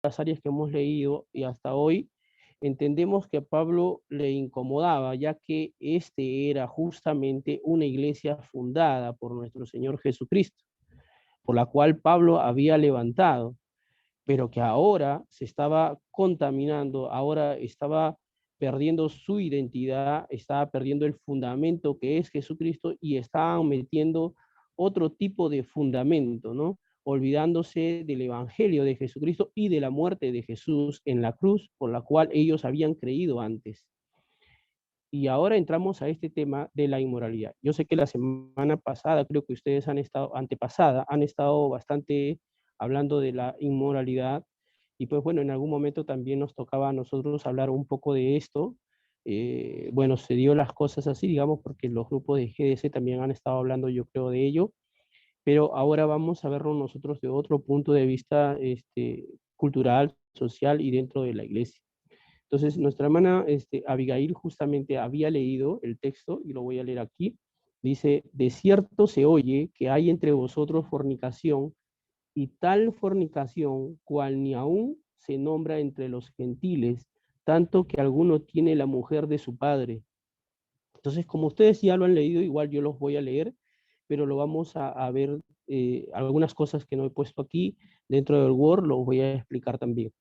las áreas que hemos leído y hasta hoy, entendemos que a Pablo le incomodaba, ya que este era justamente una iglesia fundada por nuestro Señor Jesucristo, por la cual Pablo había levantado, pero que ahora se estaba contaminando, ahora estaba perdiendo su identidad, estaba perdiendo el fundamento que es Jesucristo y estaban metiendo otro tipo de fundamento, ¿no? Olvidándose del evangelio de Jesucristo y de la muerte de Jesús en la cruz, por la cual ellos habían creído antes. Y ahora entramos a este tema de la inmoralidad. Yo sé que la semana pasada, creo que ustedes han estado, antepasada, han estado bastante hablando de la inmoralidad. Y pues bueno, en algún momento también nos tocaba a nosotros hablar un poco de esto. Bueno, se dio las cosas así, digamos, porque los grupos de GDC también han estado hablando, yo creo, de ello. Pero ahora vamos a verlo nosotros de otro punto de vista cultural, social y dentro de la iglesia. Entonces, nuestra hermana Abigail justamente había leído el texto, y lo voy a leer aquí. Dice, de cierto se oye que hay entre vosotros fornicación, y tal fornicación cual ni aún se nombra entre los gentiles, tanto que alguno tiene la mujer de su padre. Entonces, como ustedes ya lo han leído, igual yo los voy a leer, pero lo vamos a ver, algunas cosas que no he puesto aquí dentro del Word, los voy a explicar también.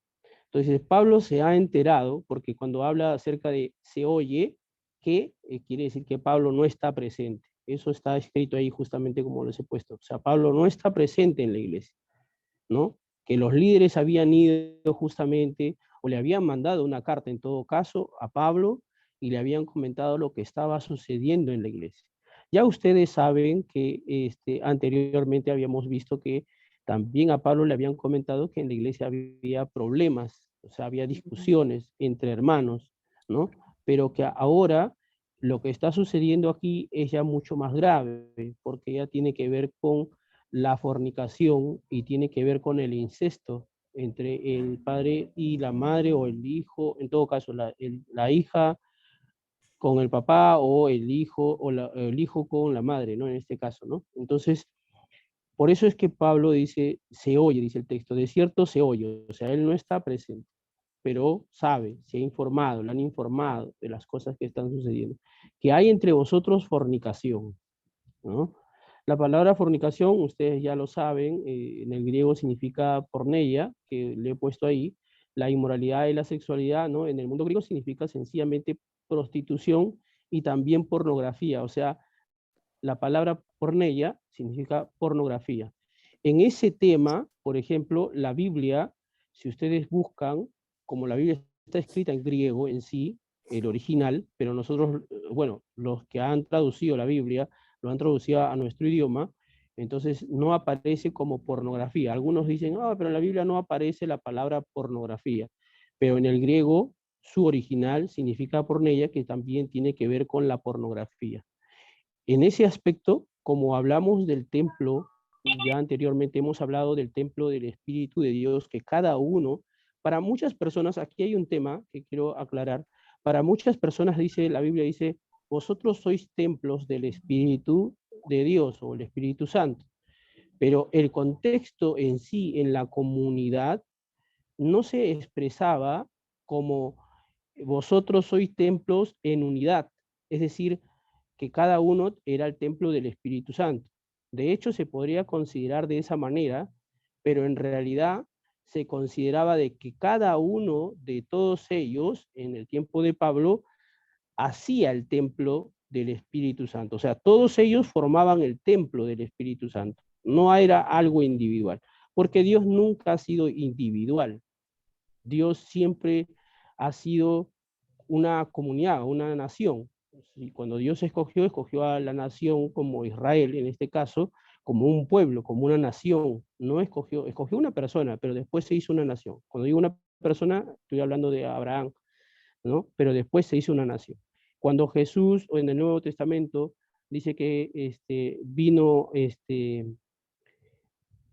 Entonces, Pablo se ha enterado, porque cuando habla acerca de se oye, que quiere decir que Pablo no está presente. Eso está escrito ahí justamente como les he puesto. O sea, Pablo no está presente en la iglesia, ¿no? Que los líderes habían ido justamente, o le habían mandado una carta en todo caso a Pablo y le habían comentado lo que estaba sucediendo en la iglesia. Ya ustedes saben que anteriormente habíamos visto que también a Pablo le habían comentado que en la iglesia había problemas, o sea, había discusiones entre hermanos, ¿no? Pero que ahora lo que está sucediendo aquí es ya mucho más grave, porque ya tiene que ver con la fornicación y tiene que ver con el incesto entre el padre y la madre o el hijo, en todo caso la hija con el papá o el hijo o el hijo con la madre, ¿no? En este caso, ¿no? Entonces, por eso es que Pablo dice, se oye, dice el texto, de cierto se oye, o sea, él no está presente, pero sabe, se ha informado, le han informado de las cosas que están sucediendo, que hay entre vosotros fornicación, ¿no? La palabra fornicación, ustedes ya lo saben, en el griego significa porneia, que le he puesto ahí, la inmoralidad y la sexualidad, ¿no? En el mundo griego significa sencillamente prostitución y también pornografía, o sea, la palabra porneia significa pornografía. En ese tema, por ejemplo, la Biblia, si ustedes buscan, como la Biblia está escrita en griego en sí, el original, pero nosotros, bueno, los que han traducido la Biblia, lo han traducido a nuestro idioma, entonces no aparece como pornografía. Algunos dicen, ah, pero en la Biblia no aparece la palabra pornografía, pero en el griego su original significa porneia, que también tiene que ver con la pornografía. En ese aspecto, como hablamos del templo, ya anteriormente hemos hablado del templo del Espíritu de Dios, que cada uno, para muchas personas, aquí hay un tema que quiero aclarar, para muchas personas dice, la Biblia dice, vosotros sois templos del Espíritu de Dios o el Espíritu Santo, pero el contexto en sí, en la comunidad, no se expresaba como vosotros sois templos en unidad, es decir, que cada uno era el templo del Espíritu Santo. De hecho, se podría considerar de esa manera, pero en realidad se consideraba de que cada uno de todos ellos, en el tiempo de Pablo, hacía el templo del Espíritu Santo. O sea, todos ellos formaban el templo del Espíritu Santo. No era algo individual, porque Dios nunca ha sido individual. Dios siempre ha sido una comunidad, una nación. Y cuando Dios escogió, escogió a la nación como Israel, en este caso, como un pueblo, como una nación. No escogió una persona, pero después se hizo una nación. Cuando digo una persona, estoy hablando de Abraham, ¿no? Pero después se hizo una nación. Cuando Jesús, o en el Nuevo Testamento, dice que vino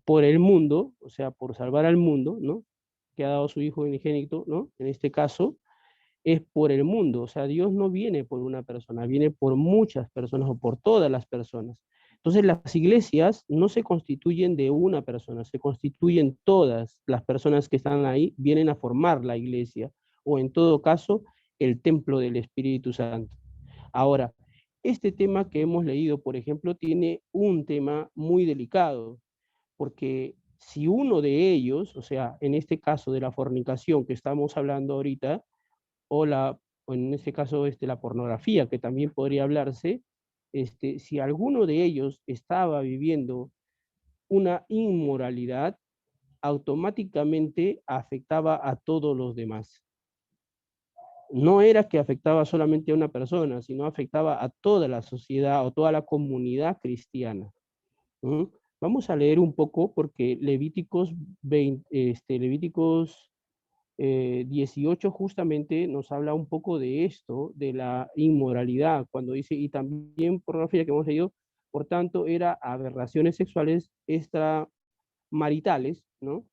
por el mundo, o sea, por salvar al mundo, ¿no? Que ha dado su Hijo unigénito, ¿no? En este caso, es por el mundo. O sea, Dios no viene por una persona, viene por muchas personas o por todas las personas. Entonces las iglesias no se constituyen de una persona, se constituyen todas las personas que están ahí, vienen a formar la iglesia, o en todo caso, el templo del Espíritu Santo. Ahora, este tema que hemos leído, por ejemplo, tiene un tema muy delicado, porque si uno de ellos, o sea, en este caso de la fornicación que estamos hablando ahorita, o, o en este caso la pornografía, que también podría hablarse, si alguno de ellos estaba viviendo una inmoralidad, automáticamente afectaba a todos los demás. No era que afectaba solamente a una persona, sino afectaba a toda la sociedad o toda la comunidad cristiana. ¿Mm? Vamos a leer un poco porque Levíticos 18 justamente nos habla un poco de esto, de la inmoralidad, cuando dice, y también pornografía que hemos leído, por tanto, era aberraciones sexuales extramaritales, ¿no?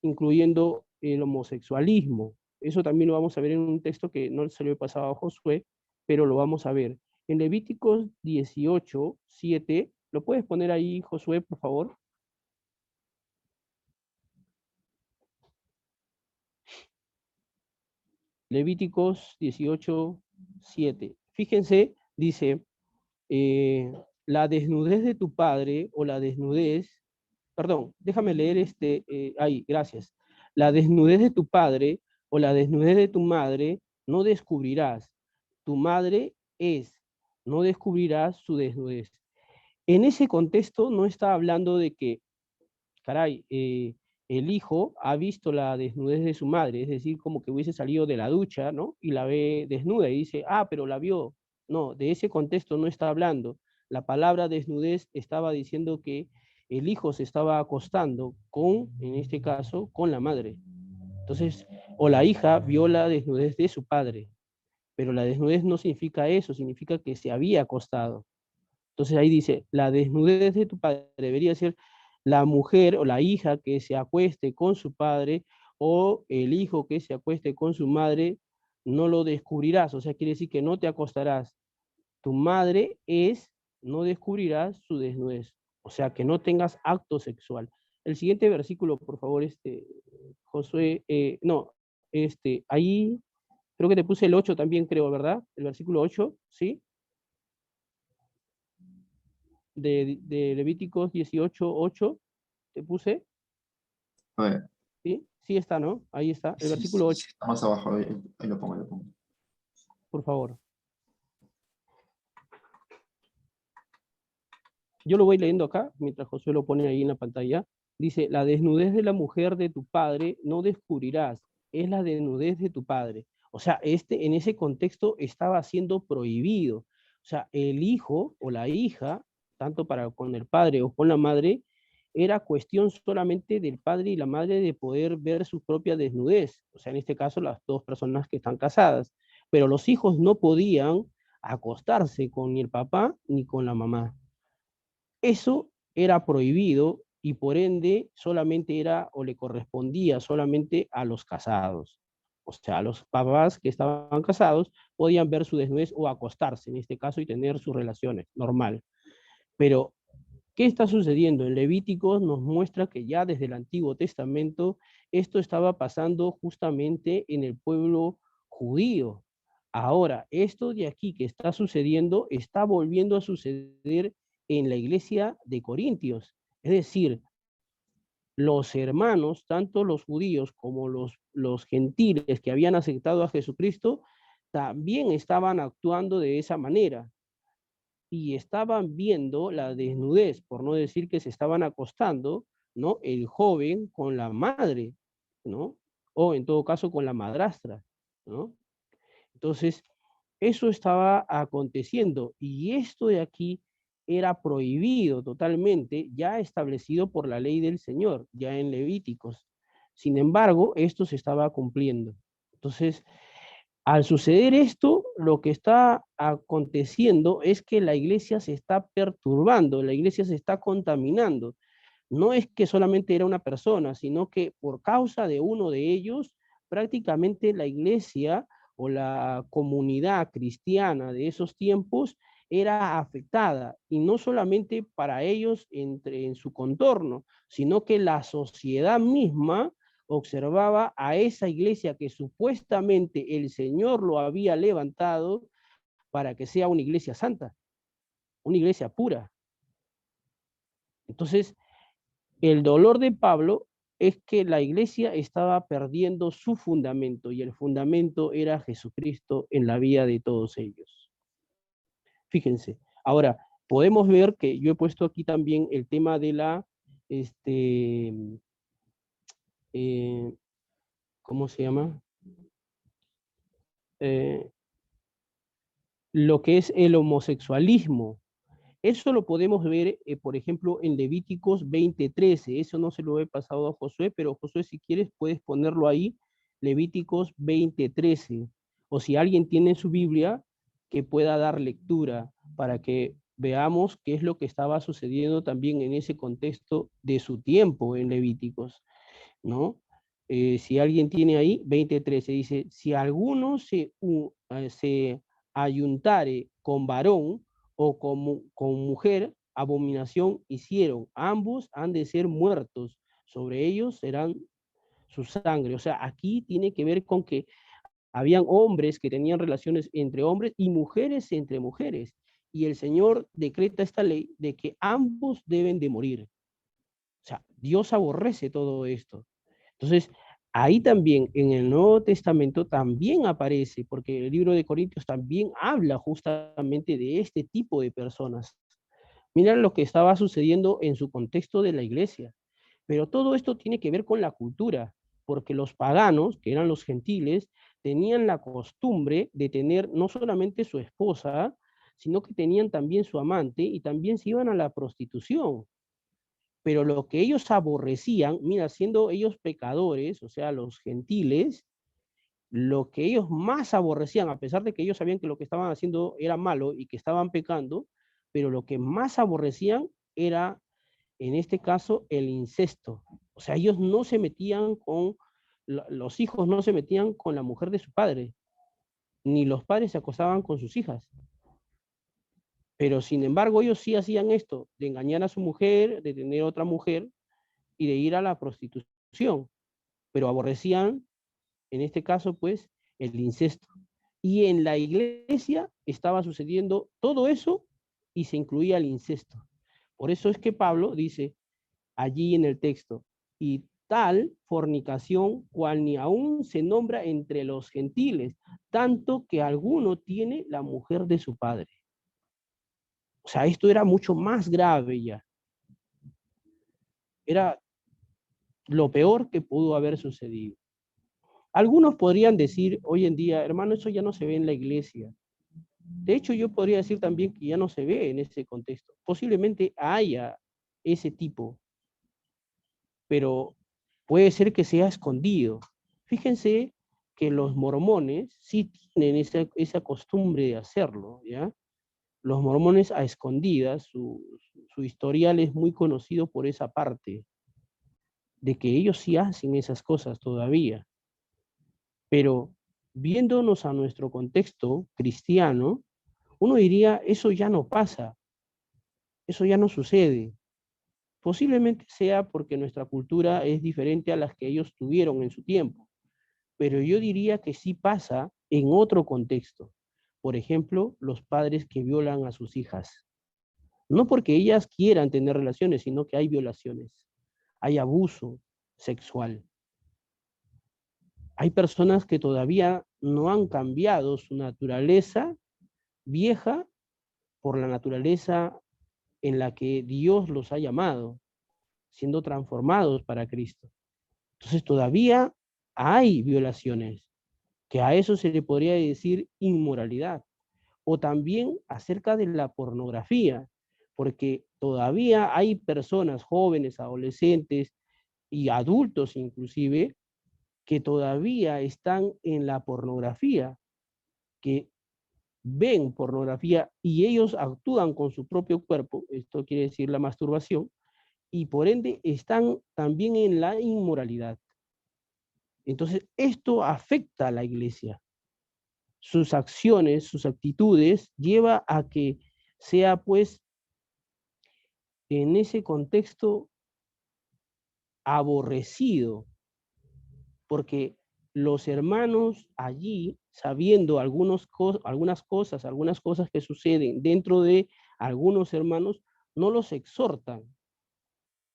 Incluyendo el homosexualismo. Eso también lo vamos a ver en un texto que no se lo he pasado a Josué, pero lo vamos a ver. En Levíticos 18, 7, ¿lo puedes poner ahí, Josué, por favor? Levíticos 18, 7. Fíjense, dice, la desnudez de tu padre o la desnudez, perdón, déjame leer ahí, gracias. La desnudez de tu padre o la desnudez de tu madre no descubrirás. Tu madre es, no descubrirás su desnudez. En ese contexto no está hablando de que caray, el hijo ha visto la desnudez de su madre, es decir, como que hubiese salido de la ducha, ¿no? Y la ve desnuda y dice, ah, pero la vio. No, de ese contexto no está hablando. La palabra desnudez estaba diciendo que el hijo se estaba acostando con, en este caso, con la madre. Entonces, o la hija vio la desnudez de su padre, pero la desnudez no significa eso, significa que se había acostado. Entonces ahí dice, la desnudez de tu padre debería ser la mujer o la hija que se acueste con su padre o el hijo que se acueste con su madre, no lo descubrirás. O sea, quiere decir que no te acostarás. Tu madre es, no descubrirás su desnudez. O sea, que no tengas acto sexual. El siguiente versículo, por favor, Josué, no, ahí creo que te puse el 8 también, creo, ¿verdad? El versículo 8, ¿sí? De Levíticos 18, 8, te puse, A ver, ¿sí? Sí está, ¿no? Ahí está, el sí, versículo sí, 8, sí, está más abajo, ahí lo pongo, ahí lo pongo. por favor. Yo lo voy leyendo acá, mientras Josué lo pone ahí en la pantalla. Dice, la desnudez de la mujer de tu padre no descubrirás, es la desnudez de tu padre. O sea, en ese contexto estaba siendo prohibido. O sea, el hijo o la hija, tanto para con el padre o con la madre, era cuestión solamente del padre y la madre de poder ver su propia desnudez. O sea, en este caso, las dos personas que están casadas. Pero los hijos no podían acostarse con ni el papá ni con la mamá. Eso era prohibido y por ende solamente era o le correspondía solamente a los casados. O sea, los papás que estaban casados podían ver su desnudez o acostarse en este caso y tener sus relaciones, normal. Pero, ¿qué está sucediendo? En Levíticos nos muestra que ya desde el Antiguo Testamento esto estaba pasando justamente en el pueblo judío. Ahora, esto de aquí que está sucediendo está volviendo a suceder en la iglesia de Corintios. Es decir, los hermanos, tanto los judíos como los gentiles que habían aceptado a Jesucristo, también estaban actuando de esa manera y estaban viendo la desnudez, por no decir que se estaban acostando, ¿no? El joven con la madre, ¿no? O en todo caso con la madrastra, ¿no? Entonces, eso estaba aconteciendo y esto de aquí era prohibido totalmente, ya establecido por la ley del Señor, ya en Levíticos. Sin embargo, esto se estaba cumpliendo. Entonces, al suceder esto, lo que está aconteciendo es que la iglesia se está perturbando, la iglesia se está contaminando. No es que solamente era una persona, sino que por causa de uno de ellos, prácticamente la iglesia o la comunidad cristiana de esos tiempos era afectada, y no solamente para ellos en su contorno, sino que la sociedad misma observaba a esa iglesia que supuestamente el Señor lo había levantado para que sea una iglesia santa, una iglesia pura. Entonces, el dolor de Pablo es que la iglesia estaba perdiendo su fundamento, y el fundamento era Jesucristo en la vida de todos ellos. Fíjense. Ahora, podemos ver que yo he puesto aquí también el tema de la, eh, ¿cómo se llama? Eh, lo que es el homosexualismo. Eso lo podemos ver, por ejemplo, en Levíticos 20:13. Eso no se lo he pasado a Josué, pero Josué, si quieres, puedes ponerlo ahí, Levíticos 20:13. O si alguien tiene su Biblia, que pueda dar lectura para que veamos qué es lo que estaba sucediendo también en ese contexto de su tiempo en Levíticos, ¿no? Si alguien tiene ahí, 20:13, dice, si alguno se ayuntare con varón o con mujer, abominación hicieron, ambos han de ser muertos, sobre ellos serán su sangre. O sea, aquí tiene que ver con que habían hombres que tenían relaciones entre hombres y mujeres entre mujeres, y el Señor decreta esta ley de que ambos deben de morir. O sea, Dios aborrece todo esto. Entonces, ahí también en el Nuevo Testamento también aparece, porque el libro de Corintios también habla justamente de este tipo de personas. Miren lo que estaba sucediendo en su contexto de la iglesia. Pero todo esto tiene que ver con la cultura, porque los paganos, que eran los gentiles, tenían la costumbre de tener no solamente su esposa, sino que tenían también su amante, y también se iban a la prostitución. Pero lo que ellos aborrecían, mira, siendo ellos pecadores, o sea, los gentiles, lo que ellos más aborrecían, a pesar de que ellos sabían que lo que estaban haciendo era malo y que estaban pecando, pero lo que más aborrecían era, en este caso, el incesto. O sea, ellos no se metían con, los hijos no se metían con la mujer de su padre, ni los padres se acostaban con sus hijas. Pero sin embargo, ellos sí hacían esto, de engañar a su mujer, de tener otra mujer y de ir a la prostitución, pero aborrecían, en este caso, pues, el incesto. Y en la iglesia estaba sucediendo todo eso y se incluía el incesto. Por eso es que Pablo dice allí en el texto, y tal fornicación cual ni aún se nombra entre los gentiles, tanto que alguno tiene la mujer de su padre. O sea, esto era mucho más grave ya. Era lo peor que pudo haber sucedido. Algunos podrían decir hoy en día, hermano, eso ya no se ve en la iglesia. De hecho, yo podría decir también que ya no se ve en ese contexto. Posiblemente haya ese tipo, pero puede ser que sea escondido. Fíjense que los mormones sí tienen esa costumbre de hacerlo, ¿ya? Los mormones a escondidas, su historial es muy conocido por esa parte, de que ellos sí hacen esas cosas todavía. Pero viéndonos a nuestro contexto cristiano, uno diría, eso ya no pasa, eso ya no sucede. Posiblemente sea porque nuestra cultura es diferente a las que ellos tuvieron en su tiempo, pero yo diría que sí pasa en otro contexto. Por ejemplo, los padres que violan a sus hijas. No porque ellas quieran tener relaciones, sino que hay violaciones, hay abuso sexual. Hay personas que todavía no han cambiado su naturaleza vieja por la naturaleza en la que Dios los ha llamado, siendo transformados para Cristo. Entonces todavía hay violaciones, que a eso se le podría decir inmoralidad. O también acerca de la pornografía, porque todavía hay personas jóvenes, adolescentes y adultos inclusive, que todavía están en la pornografía, que ven pornografía y ellos actúan con su propio cuerpo, esto quiere decir la masturbación, y por ende están también en la inmoralidad. Entonces, esto afecta a la iglesia. Sus acciones, sus actitudes, lleva a que sea pues en ese contexto aborrecido, porque los hermanos allí, sabiendo algunas cosas que suceden dentro de algunos hermanos, no los exhortan,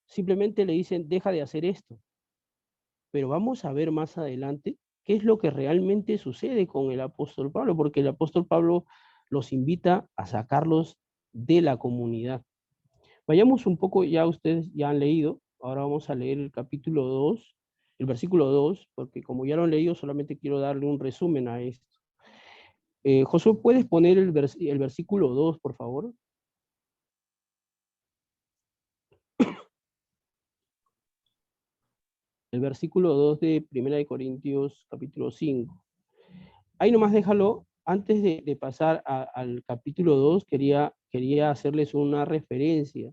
simplemente le dicen, deja de hacer esto. Pero vamos a ver más adelante qué es lo que realmente sucede con el apóstol Pablo, porque el apóstol Pablo los invita a sacarlos de la comunidad. Vayamos un poco, ya ustedes ya han leído, ahora vamos a leer el capítulo 2, el versículo 2, porque como ya lo han leído, solamente quiero darle un resumen a esto. Josué, ¿puedes poner el versículo 2, por favor? El versículo 2 de 1 de Corintios, capítulo 5. Ahí nomás déjalo. Antes de pasar al capítulo 2, quería hacerles una referencia,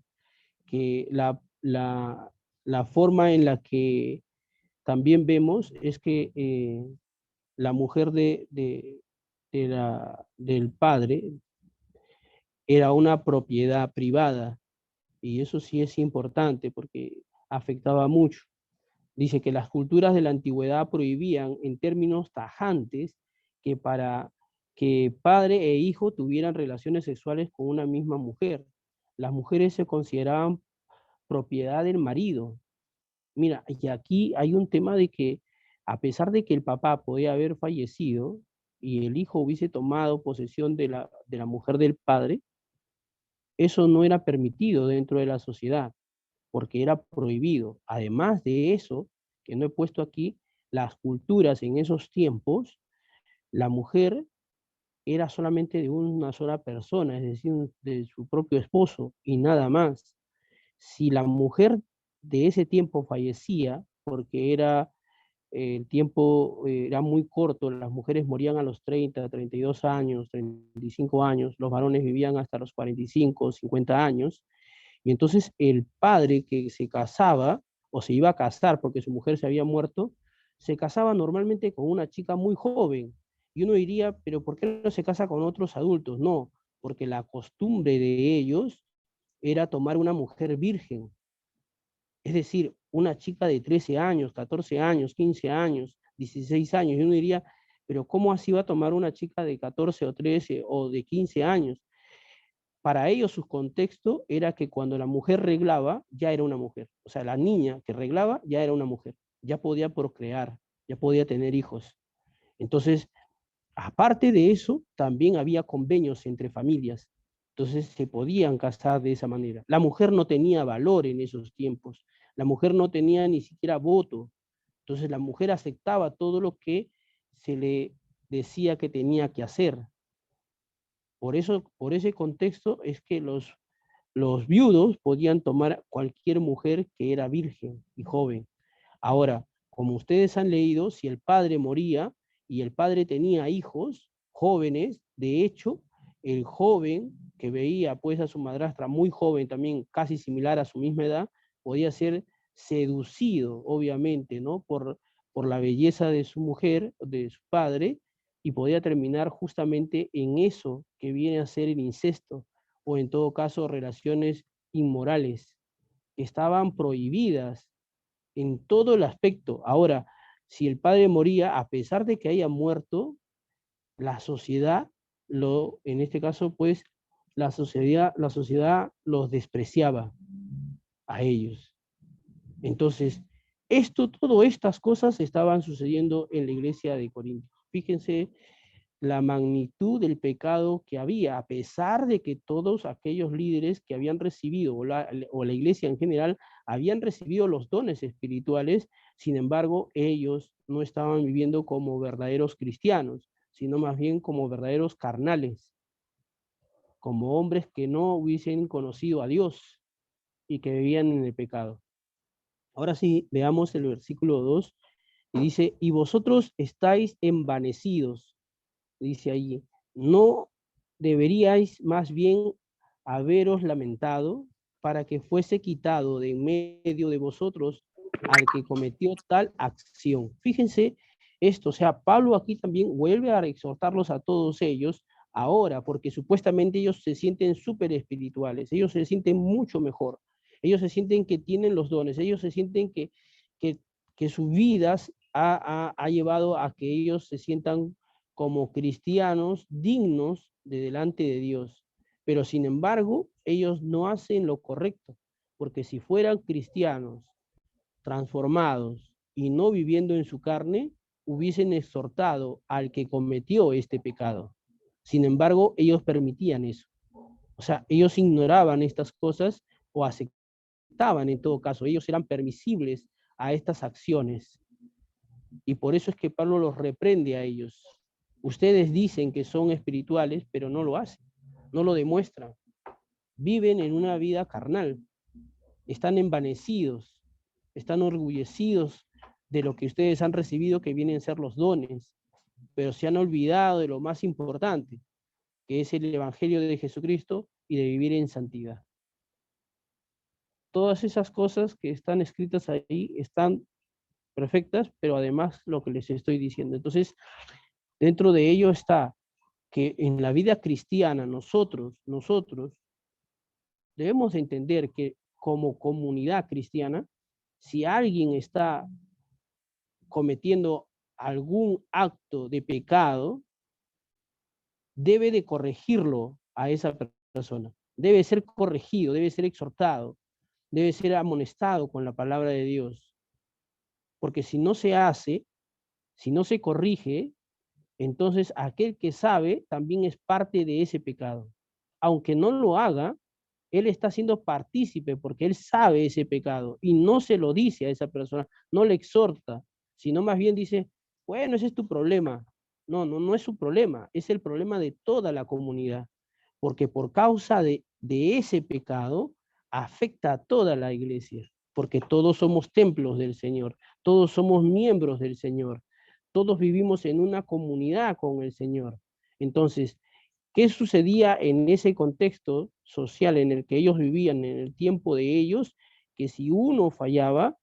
que la forma en la que también vemos es que la mujer del padre era una propiedad privada, y eso sí es importante porque afectaba mucho. Dice que las culturas de la antigüedad prohibían en términos tajantes que para que padre e hijo tuvieran relaciones sexuales con una misma mujer. Las mujeres se consideraban propiedad del marido. Mira, y aquí hay un tema de que a pesar de que el papá podía haber fallecido y el hijo hubiese tomado posesión de la mujer del padre, eso no era permitido dentro de la sociedad, porque era prohibido. Además de eso, que no he puesto aquí, las culturas en esos tiempos, la mujer era solamente de una sola persona, es decir, de su propio esposo y nada más. Si la mujer de ese tiempo fallecía, porque el tiempo era muy corto, las mujeres morían a los 30, 32 años, 35 años, los varones vivían hasta los 45, 50 años, y entonces el padre que se casaba o se iba a casar porque su mujer se había muerto, se casaba normalmente con una chica muy joven. Y uno diría, pero ¿por qué no se casa con otros adultos? No, porque la costumbre de ellos era tomar una mujer virgen, es decir, una chica de 13 años, 14 años, 15 años, 16 años. Y uno diría, pero ¿cómo así va a tomar una chica de 14 o 13 o de 15 años? Para ellos su contexto era que cuando la mujer reglaba, ya era una mujer. O sea, la niña que reglaba ya era una mujer, ya podía procrear, ya podía tener hijos. Entonces, aparte de eso, también había convenios entre familias. Entonces se podían casar de esa manera. La mujer no tenía valor en esos tiempos. La mujer no tenía ni siquiera voto. Entonces la mujer aceptaba todo lo que se le decía que tenía que hacer. Por eso, por ese contexto es que los viudos podían tomar cualquier mujer que era virgen y joven. Ahora, como ustedes han leído, si el padre moría y el padre tenía hijos jóvenes, de hecho, el joven que veía pues a su madrastra muy joven, también casi similar a su misma edad, podía ser seducido, obviamente, ¿no? Por la belleza de su mujer, de su padre, y podía terminar justamente en eso que viene a ser el incesto, o en todo caso relaciones inmorales, que estaban prohibidas en todo el aspecto. Ahora, si el padre moría, a pesar de que haya muerto, la sociedad, en este caso, pues, la sociedad los despreciaba a ellos. Entonces, todas estas cosas estaban sucediendo en la iglesia de Corinto. Fíjense la magnitud del pecado que había, a pesar de que todos aquellos líderes que habían recibido, o la iglesia en general, habían recibido los dones espirituales, sin embargo, ellos no estaban viviendo como verdaderos cristianos, sino más bien como verdaderos carnales, como hombres que no hubiesen conocido a Dios y que vivían en el pecado. Ahora sí, veamos el versículo 2, y dice, y vosotros estáis envanecidos, dice allí, no deberíais más bien haberos lamentado para que fuese quitado de en medio de vosotros al que cometió tal acción. Fíjense esto, o sea, Pablo aquí también vuelve a exhortarlos a todos ellos ahora, porque supuestamente ellos se sienten súper espirituales, ellos se sienten mucho mejor, ellos se sienten que tienen los dones, ellos se sienten que, que sus vidas ha llevado a que ellos se sientan como cristianos dignos de delante de Dios. Pero sin embargo, ellos no hacen lo correcto, porque si fueran cristianos transformados y no viviendo en su carne, hubiesen exhortado al que cometió este pecado. Sin embargo, ellos permitían eso. O sea, ellos ignoraban estas cosas o aceptaban en todo caso. Ellos eran permisibles a estas acciones. Y por eso es que Pablo los reprende a ellos. Ustedes dicen que son espirituales, pero no lo hacen, no lo demuestran. Viven en una vida carnal, están envanecidos, están orgullecidos de lo que ustedes han recibido, que vienen a ser los dones, pero se han olvidado de lo más importante, que es el Evangelio de Jesucristo y de vivir en santidad. Todas esas cosas que están escritas ahí están perfectas, pero además lo que les estoy diciendo. Entonces, dentro de ello está que en la vida cristiana nosotros debemos entender que como comunidad cristiana, si alguien está cometiendo algún acto de pecado, debe de corregirlo a esa persona. Debe ser corregido, debe ser exhortado, debe ser amonestado con la palabra de Dios. Porque si no se hace, si no se corrige, entonces aquel que sabe también es parte de ese pecado. Aunque no lo haga, él está siendo partícipe porque él sabe ese pecado y no se lo dice a esa persona, no le exhorta, sino más bien dice, bueno, ese es tu problema. No es su problema, es el problema de toda la comunidad, porque por causa de ese pecado afecta a toda la iglesia, porque todos somos templos del Señor, todos somos miembros del Señor, todos vivimos en una comunidad con el Señor. Entonces, ¿qué sucedía en ese contexto social en el que ellos vivían, en el tiempo de ellos? Que si uno fallaba,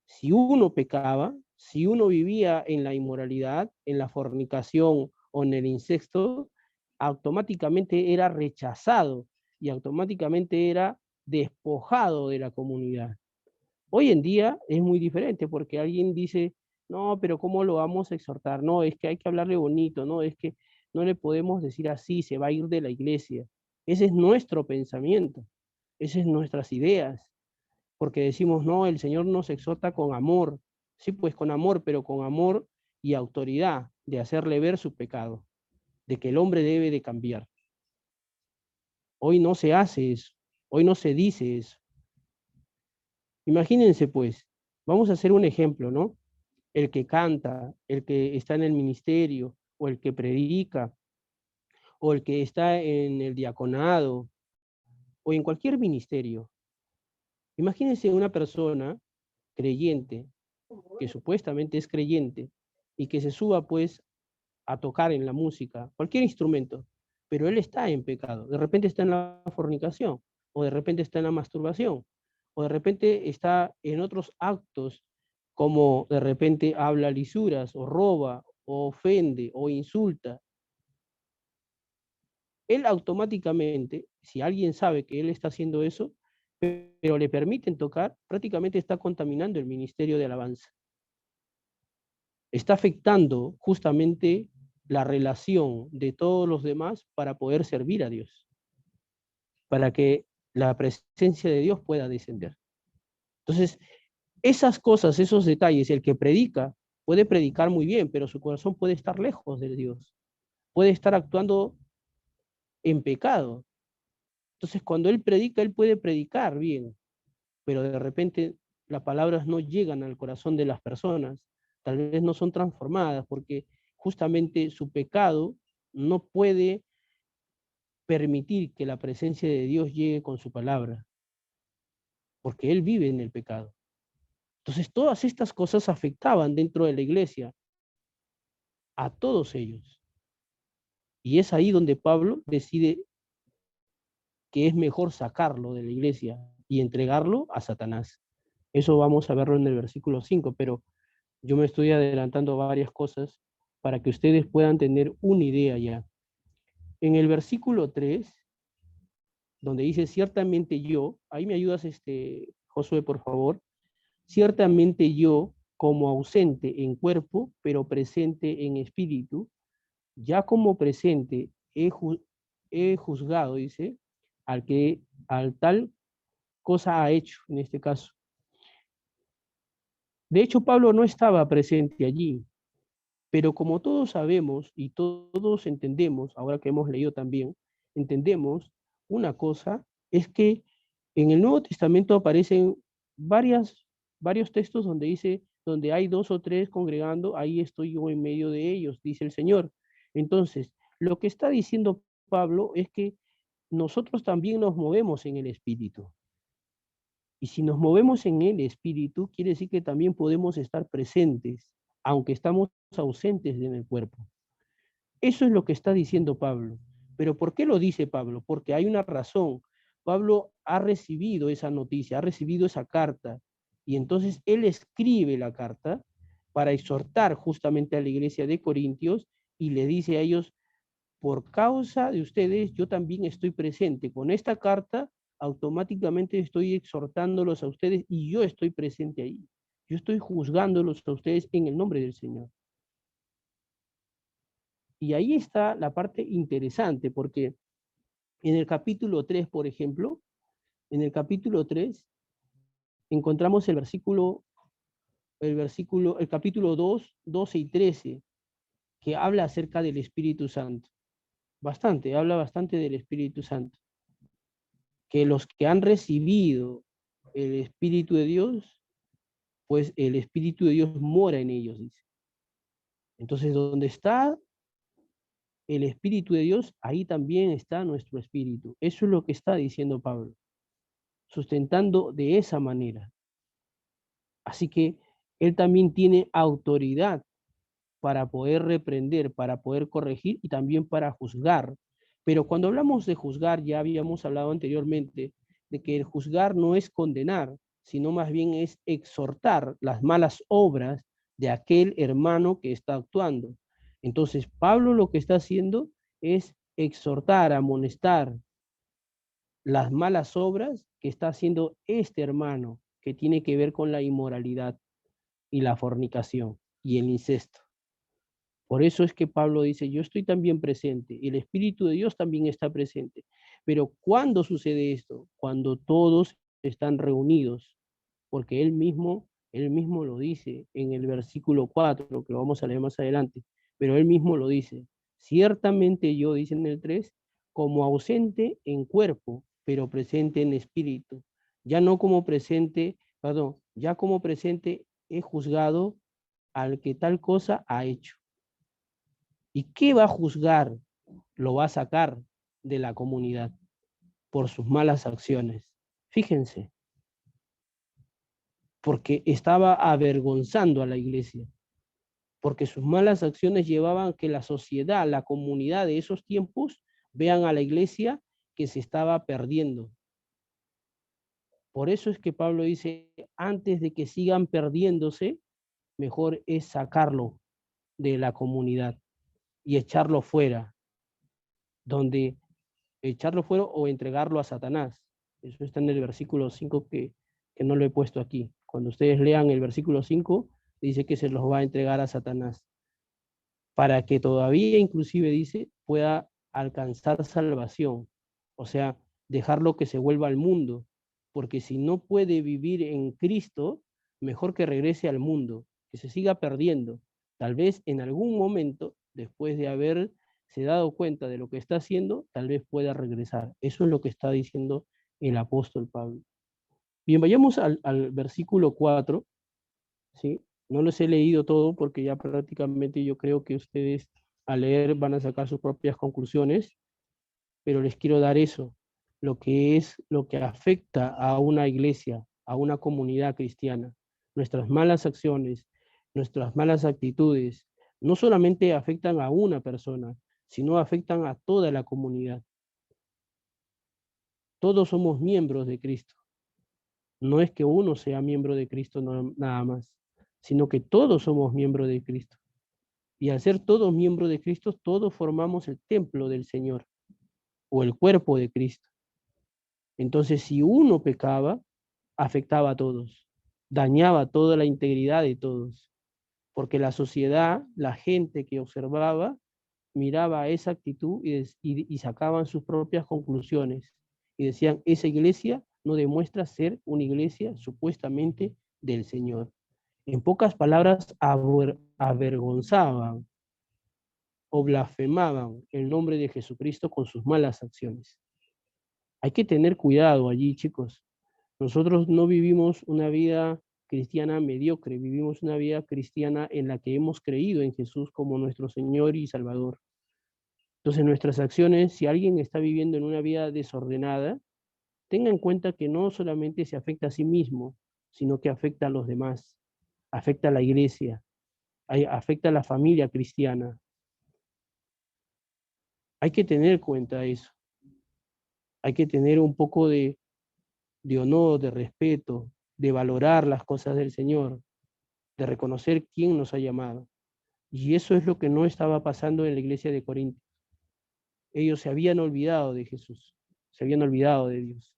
si uno pecaba, si uno vivía en la inmoralidad, en la fornicación o en el incesto, automáticamente era rechazado y automáticamente era despojado de la comunidad. Hoy en día es muy diferente porque alguien dice, no, pero ¿cómo lo vamos a exhortar? No, es que hay que hablarle bonito, no, es que no le podemos decir así, se va a ir de la iglesia. Ese es nuestro pensamiento, esas son nuestras ideas, porque decimos, no, el Señor nos exhorta con amor, sí, pues con amor, pero con amor y autoridad de hacerle ver su pecado, de que el hombre debe de cambiar. Hoy no se hace eso, hoy no se dice eso. Imagínense pues, vamos a hacer un ejemplo, ¿no? El que canta, el que está en el ministerio, o el que predica, o el que está en el diaconado, o en cualquier ministerio. Imagínense una persona creyente, que supuestamente es creyente, y que se suba pues a tocar en la música, cualquier instrumento, pero él está en pecado. De repente está en la fornicación, o de repente está en la masturbación, o de repente está en otros actos, como de repente habla lisuras, o roba, o ofende, o insulta. Él automáticamente, si alguien sabe que él está haciendo eso, pero le permiten tocar, prácticamente está contaminando el ministerio de alabanza. Está afectando justamente la relación de todos los demás para poder servir a Dios, para que la presencia de Dios pueda descender. Entonces, esas cosas, esos detalles, el que predica puede predicar muy bien, pero su corazón puede estar lejos de Dios, puede estar actuando en pecado. Entonces, cuando él predica, él puede predicar bien, pero de repente las palabras no llegan al corazón de las personas, tal vez no son transformadas, porque justamente su pecado no puede permitir que la presencia de Dios llegue con su palabra, porque él vive en el pecado. Entonces todas estas cosas afectaban dentro de la iglesia a todos ellos. Y es ahí donde Pablo decide que es mejor sacarlo de la iglesia y entregarlo a Satanás. Eso vamos a verlo en el versículo 5, pero yo me estoy adelantando a varias cosas para que ustedes puedan tener una idea ya. En el versículo 3, donde dice ciertamente yo, ahí me ayudas, Josué, por favor, ciertamente yo, como ausente en cuerpo, pero presente en espíritu, ya como presente he juzgado, dice, al tal cosa ha hecho, en este caso. De hecho, Pablo no estaba presente allí, pero como todos sabemos y todos entendemos, ahora que hemos leído también, entendemos una cosa, es que en el Nuevo Testamento aparecen varios textos donde dice, donde hay 2 o 3 congregando, ahí estoy yo en medio de ellos, dice el Señor. Entonces, lo que está diciendo Pablo es que nosotros también nos movemos en el Espíritu. Y si nos movemos en el Espíritu, quiere decir que también podemos estar presentes, aunque estamos ausentes en el cuerpo. Eso es lo que está diciendo Pablo. ¿Pero por qué lo dice Pablo? Porque hay una razón. Pablo ha recibido esa noticia, ha recibido esa carta, y entonces él escribe la carta para exhortar justamente a la iglesia de Corintios y le dice a ellos, por causa de ustedes, yo también estoy presente. Con esta carta, automáticamente estoy exhortándolos a ustedes y yo estoy presente ahí. Yo estoy juzgándolos a ustedes en el nombre del Señor. Y ahí está la parte interesante, porque en el capítulo 3, por ejemplo, en el capítulo 3 encontramos el capítulo 2, 12 y 13, que habla acerca del Espíritu Santo. Habla bastante del Espíritu Santo. Que los que han recibido el Espíritu de Dios, pues el Espíritu de Dios mora en ellos, dice. Entonces, donde está el Espíritu de Dios, ahí también está nuestro espíritu. Eso es lo que está diciendo Pablo, sustentando de esa manera. Así que él también tiene autoridad para poder reprender, para poder corregir y también para juzgar. Pero cuando hablamos de juzgar, ya habíamos hablado anteriormente de que el juzgar no es condenar, sino más bien es exhortar las malas obras de aquel hermano que está actuando. Entonces, Pablo lo que está haciendo es exhortar, amonestar las malas obras que está haciendo este hermano, que tiene que ver con la inmoralidad y la fornicación y el incesto. Por eso es que Pablo dice, yo estoy también presente, el Espíritu de Dios también está presente. Pero ¿cuándo sucede esto? Cuando todos están reunidos, porque él mismo lo dice en el versículo 4, que lo vamos a leer más adelante, pero él mismo lo dice, ciertamente yo, dice en el 3, como ausente en cuerpo, pero presente en espíritu, ya no como presente, perdón, ya como presente he juzgado al que tal cosa ha hecho. ¿Y qué va a juzgar? Lo va a sacar de la comunidad por sus malas acciones. Fíjense, porque estaba avergonzando a la iglesia, porque sus malas acciones llevaban a que la sociedad, la comunidad de esos tiempos, vean a la iglesia que se estaba perdiendo. Por eso es que Pablo dice, antes de que sigan perdiéndose, mejor es sacarlo de la comunidad y echarlo fuera, donde echarlo fuera o entregarlo a Satanás. Eso está en el versículo 5 que no lo he puesto aquí. Cuando ustedes lean el versículo 5, dice que se los va a entregar a Satanás, para que todavía inclusive dice pueda alcanzar salvación, o sea, dejarlo que se vuelva al mundo, porque si no puede vivir en Cristo, mejor que regrese al mundo, que se siga perdiendo. Tal vez en algún momento, después de haberse dado cuenta de lo que está haciendo, tal vez pueda regresar. Eso es lo que está diciendo el apóstol Pablo. Bien, vayamos al versículo 4, ¿sí? No los he leído todo porque ya prácticamente yo creo que ustedes al leer van a sacar sus propias conclusiones, pero les quiero dar eso, lo que afecta a una iglesia, a una comunidad cristiana. Nuestras malas acciones, nuestras malas actitudes, no solamente afectan a una persona, sino afectan a toda la comunidad. Todos somos miembros de Cristo. No es que uno sea miembro de Cristo nada más, sino que todos somos miembros de Cristo. Y al ser todos miembros de Cristo, todos formamos el templo del Señor o el cuerpo de Cristo. Entonces, si uno pecaba, afectaba a todos, dañaba toda la integridad de todos, porque la sociedad, la gente que observaba, miraba esa actitud y sacaban sus propias conclusiones y decían, esa iglesia no demuestra ser una iglesia supuestamente del Señor. En pocas palabras, avergonzaban o blasfemaban el nombre de Jesucristo con sus malas acciones. Hay que tener cuidado allí, chicos. Nosotros no vivimos una vida cristiana mediocre, vivimos una vida cristiana en la que hemos creído en Jesús como nuestro Señor y Salvador. Entonces, nuestras acciones, si alguien está viviendo en una vida desordenada, tenga en cuenta que no solamente se afecta a sí mismo, sino que afecta a los demás, afecta a la iglesia, afecta a la familia cristiana. Hay que tener en cuenta eso. Hay que tener un poco de honor, de respeto, de valorar las cosas del Señor, de reconocer quién nos ha llamado. Y eso es lo que no estaba pasando en la iglesia de Corinto. Ellos se habían olvidado de Jesús, se habían olvidado de Dios.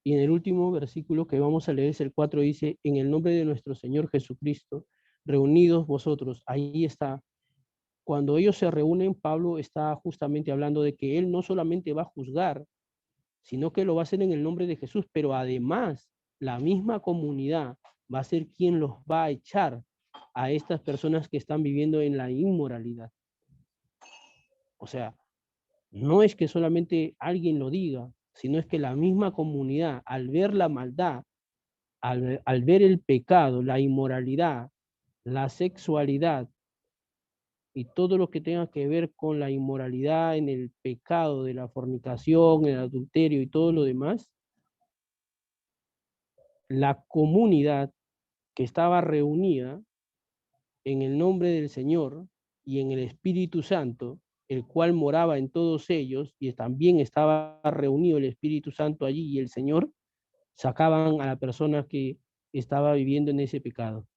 Y en el último versículo que vamos a leer es el 4, dice, en el nombre de nuestro Señor Jesucristo, reunidos vosotros. Ahí está. Cuando ellos se reúnen, Pablo está justamente hablando de que él no solamente va a juzgar, sino que lo va a hacer en el nombre de Jesús, pero además la misma comunidad va a ser quien los va a echar a estas personas que están viviendo en la inmoralidad. O sea, no es que solamente alguien lo diga, sino es que la misma comunidad, al ver la maldad, al ver el pecado, la inmoralidad, la sexualidad y todo lo que tenga que ver con la inmoralidad en el pecado de la fornicación, el adulterio y todo lo demás, la comunidad que estaba reunida en el nombre del Señor y en el Espíritu Santo, el cual moraba en todos ellos, y también estaba reunido el Espíritu Santo allí y el Señor, sacaban a la persona que estaba viviendo en ese pecado.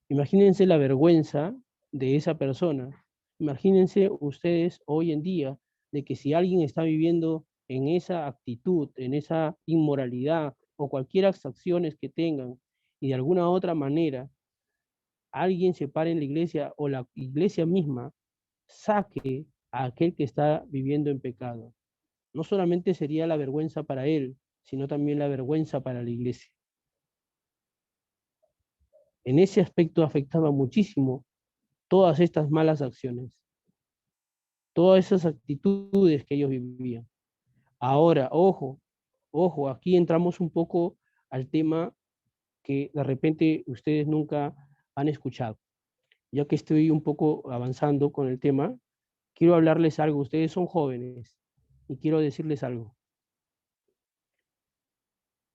Imagínense la vergüenza de esa persona. Imagínense ustedes hoy en día de que si alguien está viviendo en esa actitud, en esa inmoralidad o cualquier acciones que tengan y de alguna otra manera alguien se pare en la iglesia o la iglesia misma saque a aquel que está viviendo en pecado. No solamente sería la vergüenza para él, sino también la vergüenza para la iglesia. En ese aspecto afectaba muchísimo todas estas malas acciones, todas esas actitudes que ellos vivían. Ahora, ojo, aquí entramos un poco al tema que de repente ustedes nunca han escuchado. Ya que estoy un poco avanzando con el tema, quiero hablarles algo. Ustedes son jóvenes y quiero decirles algo.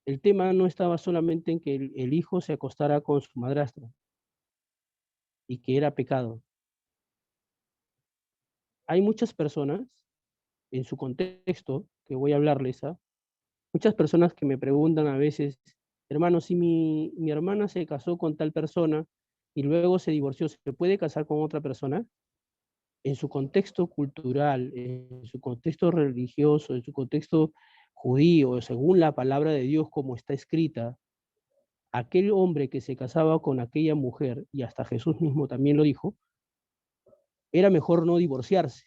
El tema no estaba solamente en que el hijo se acostara con su madrastra y que era pecado. Hay muchas personas en su contexto, que voy a hablarles, muchas personas que me preguntan a veces, hermano, si mi hermana se casó con tal persona y luego se divorció, ¿se puede casar con otra persona? En su contexto cultural, en su contexto religioso, en su contexto judío, según la palabra de Dios como está escrita, aquel hombre que se casaba con aquella mujer, y hasta Jesús mismo también lo dijo, era mejor no divorciarse.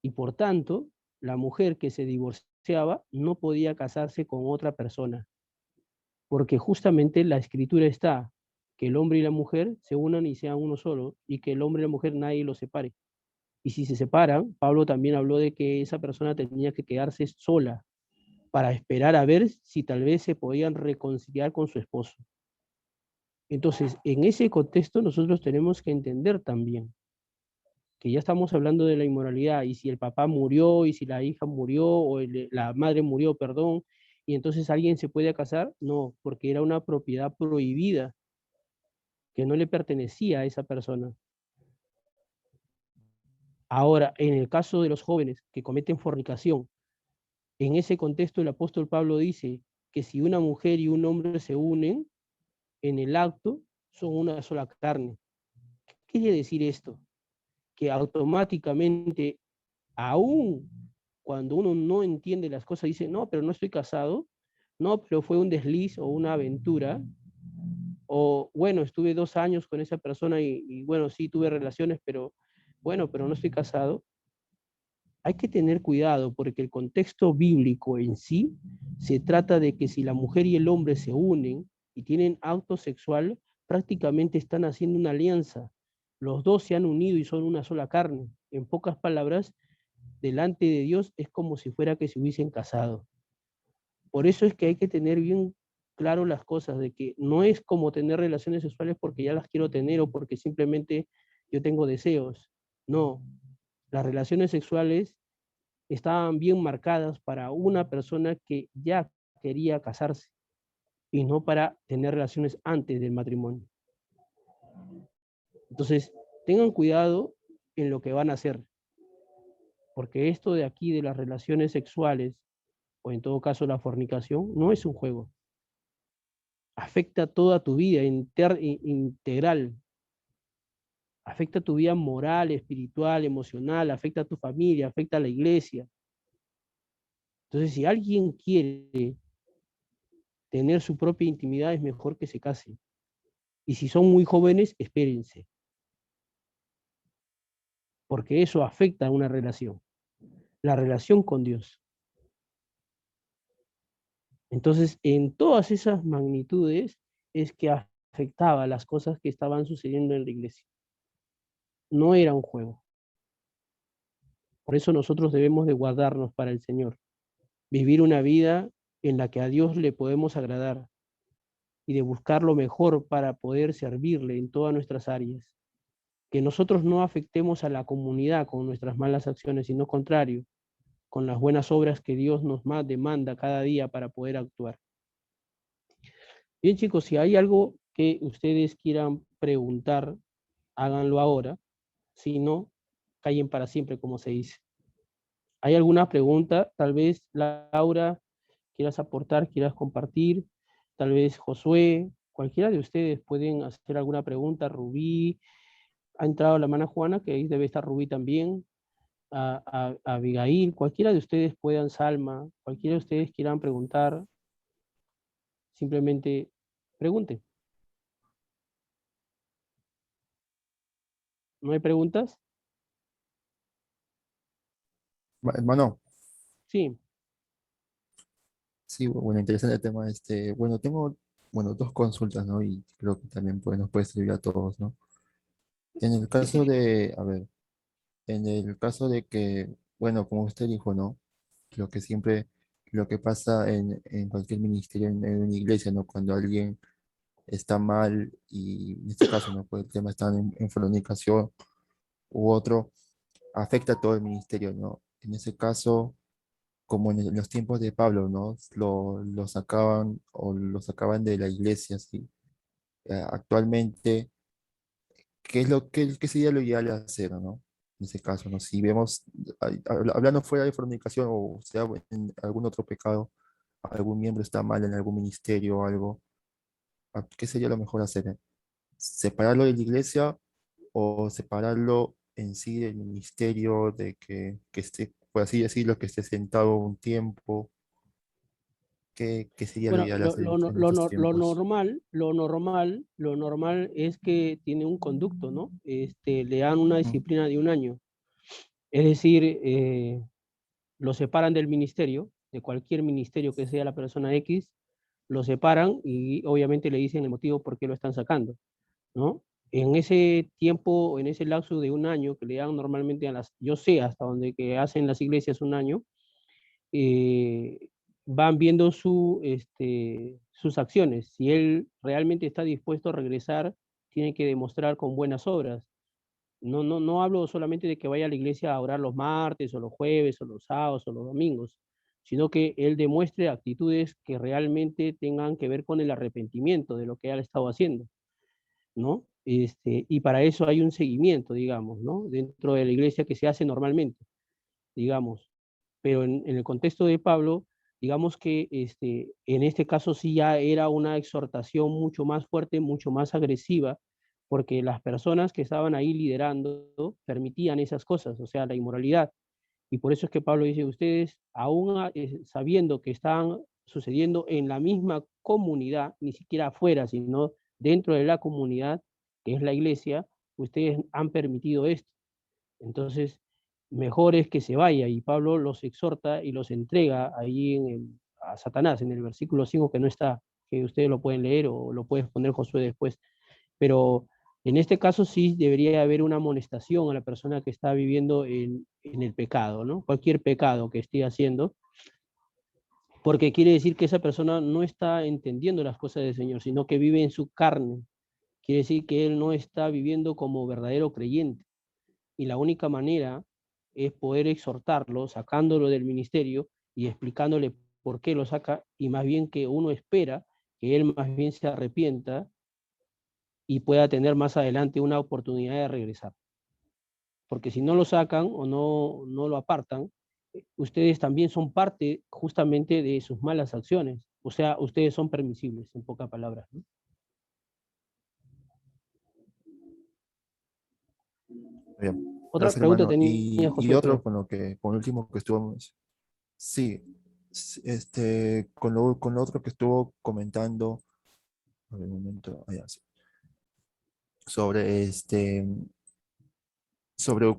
Y por tanto, la mujer que se divorciaba no podía casarse con otra persona, porque justamente la escritura está que el hombre y la mujer se unan y sean uno solo, y que el hombre y la mujer nadie los separe. Y si se separan, Pablo también habló de que esa persona tenía que quedarse sola para esperar a ver si tal vez se podían reconciliar con su esposo. Entonces, en ese contexto nosotros tenemos que entender también que ya estamos hablando de la inmoralidad y si el papá murió y si la hija murió o la madre murió, perdón, y entonces alguien se puede casar, no, porque era una propiedad prohibida que no le pertenecía a esa persona. Ahora, en el caso de los jóvenes que cometen fornicación, en ese contexto el apóstol Pablo dice que si una mujer y un hombre se unen en el acto, son una sola carne. ¿Qué quiere decir esto? Que automáticamente, aún cuando uno no entiende las cosas, dice, no, pero no estoy casado, no, pero fue un desliz o una aventura, o bueno, estuve 2 años con esa persona y bueno, sí tuve relaciones, pero bueno, pero no estoy casado. Hay que tener cuidado porque el contexto bíblico en sí se trata de que si la mujer y el hombre se unen y tienen acto sexual, prácticamente están haciendo una alianza. Los dos se han unido y son una sola carne. En pocas palabras, delante de Dios es como si fuera que se hubiesen casado. Por eso es que hay que tener bien claro las cosas, de que no es como tener relaciones sexuales porque ya las quiero tener o porque simplemente yo tengo deseos. No, las relaciones sexuales estaban bien marcadas para una persona que ya quería casarse y no para tener relaciones antes del matrimonio. Entonces, tengan cuidado en lo que van a hacer, porque esto de aquí de las relaciones sexuales, o en todo caso la fornicación, no es un juego. Afecta toda tu vida integral, afecta tu vida moral, espiritual, emocional, afecta a tu familia, afecta a la iglesia. Entonces, si alguien quiere tener su propia intimidad, es mejor que se case. Y si son muy jóvenes, espérense, porque eso afecta a una relación, la relación con Dios. Entonces, en todas esas magnitudes es que afectaba las cosas que estaban sucediendo en la iglesia. No era un juego. Por eso nosotros debemos de guardarnos para el Señor, vivir una vida en la que a Dios le podemos agradar y de buscar lo mejor para poder servirle en todas nuestras áreas. Que nosotros no afectemos a la comunidad con nuestras malas acciones, sino contrario, con las buenas obras que Dios nos demanda cada día para poder actuar. Bien, chicos, si hay algo que ustedes quieran preguntar, háganlo ahora. Si no, callen para siempre, como se dice. ¿Hay alguna pregunta? Tal vez, Laura, quieras aportar, quieras compartir. Tal vez Josué, cualquiera de ustedes pueden hacer alguna pregunta. Rubí, ha entrado la hermana Juana, que ahí debe estar Rubí también. A Abigail, cualquiera de ustedes puedan, Salma, cualquiera de ustedes quieran preguntar, simplemente pregunte. ¿No hay preguntas? Hermano, Sí. sí, bueno, interesante el tema. Bueno, tengo, bueno, dos consultas, ¿no? Y creo que también pues, nos puede servir a todos, ¿no? En el caso de, a ver, en el caso de que, bueno, como usted dijo, ¿no? Lo que siempre, lo que pasa en cualquier ministerio, en una iglesia, ¿no? Cuando alguien está mal y en este caso, ¿no? Pues el tema está en fornicación u otro, afecta a todo el ministerio, ¿no? En ese caso, como en los tiempos de Pablo, ¿no? Lo sacaban o lo sacaban de la iglesia, ¿sí? Actualmente, ¿qué es qué sería lo ideal hacer, ¿no? En ese caso, ¿no? Si vemos, hablando fuera de fornicación o sea, en algún otro pecado, algún miembro está mal en algún ministerio o algo, ¿qué sería lo mejor hacer? ¿Separarlo de la iglesia o separarlo en sí del ministerio, de que esté, por así decirlo, que esté sentado un tiempo? ¿Qué sería lo Bueno, ideal hacer en estos tiempos? lo normal es que tiene un conducto, ¿no? Le dan una Mm. disciplina de 1 año. Es decir, lo separan del ministerio, de cualquier ministerio que sea la persona X, lo separan y obviamente le dicen el motivo por qué lo están sacando, ¿no? En ese tiempo, en ese lapso de 1 año que le dan normalmente yo sé hasta donde que hacen las iglesias 1 año, eh, van viendo sus acciones. Si él realmente está dispuesto a regresar, tiene que demostrar con buenas obras. No hablo solamente de que vaya a la iglesia a orar los martes o los jueves o los sábados o los domingos, sino que él demuestre actitudes que realmente tengan que ver con el arrepentimiento de lo que él ha estado haciendo, ¿no? Y para eso hay un seguimiento, digamos, ¿no? Dentro de la iglesia que se hace normalmente, digamos. Pero en el contexto de Pablo, digamos que en este caso sí ya era una exhortación mucho más fuerte, mucho más agresiva, porque las personas que estaban ahí liderando permitían esas cosas, o sea, la inmoralidad. Y por eso es que Pablo dice, ustedes, aún sabiendo que están sucediendo en la misma comunidad, ni siquiera afuera, sino dentro de la comunidad, que es la iglesia, ustedes han permitido esto. Entonces, mejor es que se vaya. Y Pablo los exhorta y los entrega ahí a Satanás, en el versículo 5 que no está, que ustedes lo pueden leer o lo puede poner Josué después. Pero en este caso sí debería haber una amonestación a la persona que está viviendo en el pecado, ¿no? Cualquier pecado que esté haciendo, porque quiere decir que esa persona no está entendiendo las cosas del Señor, sino que vive en su carne. Quiere decir que él no está viviendo como verdadero creyente. Y la única manera es poder exhortarlo, sacándolo del ministerio y explicándole por qué lo saca, y más bien que uno espera que él más bien se arrepienta y pueda tener más adelante una oportunidad de regresar. Porque si no lo sacan o no lo apartan, ustedes también son parte justamente de sus malas acciones. O sea, ustedes son permisibles, en pocas palabras, ¿no? Bien. Otra Gracias, pregunta hermano. tenía Y Josué, otro creo. con lo último que estuvimos, sí, con lo otro que estuvo comentando, a ver, un momento, sí, sobre sobre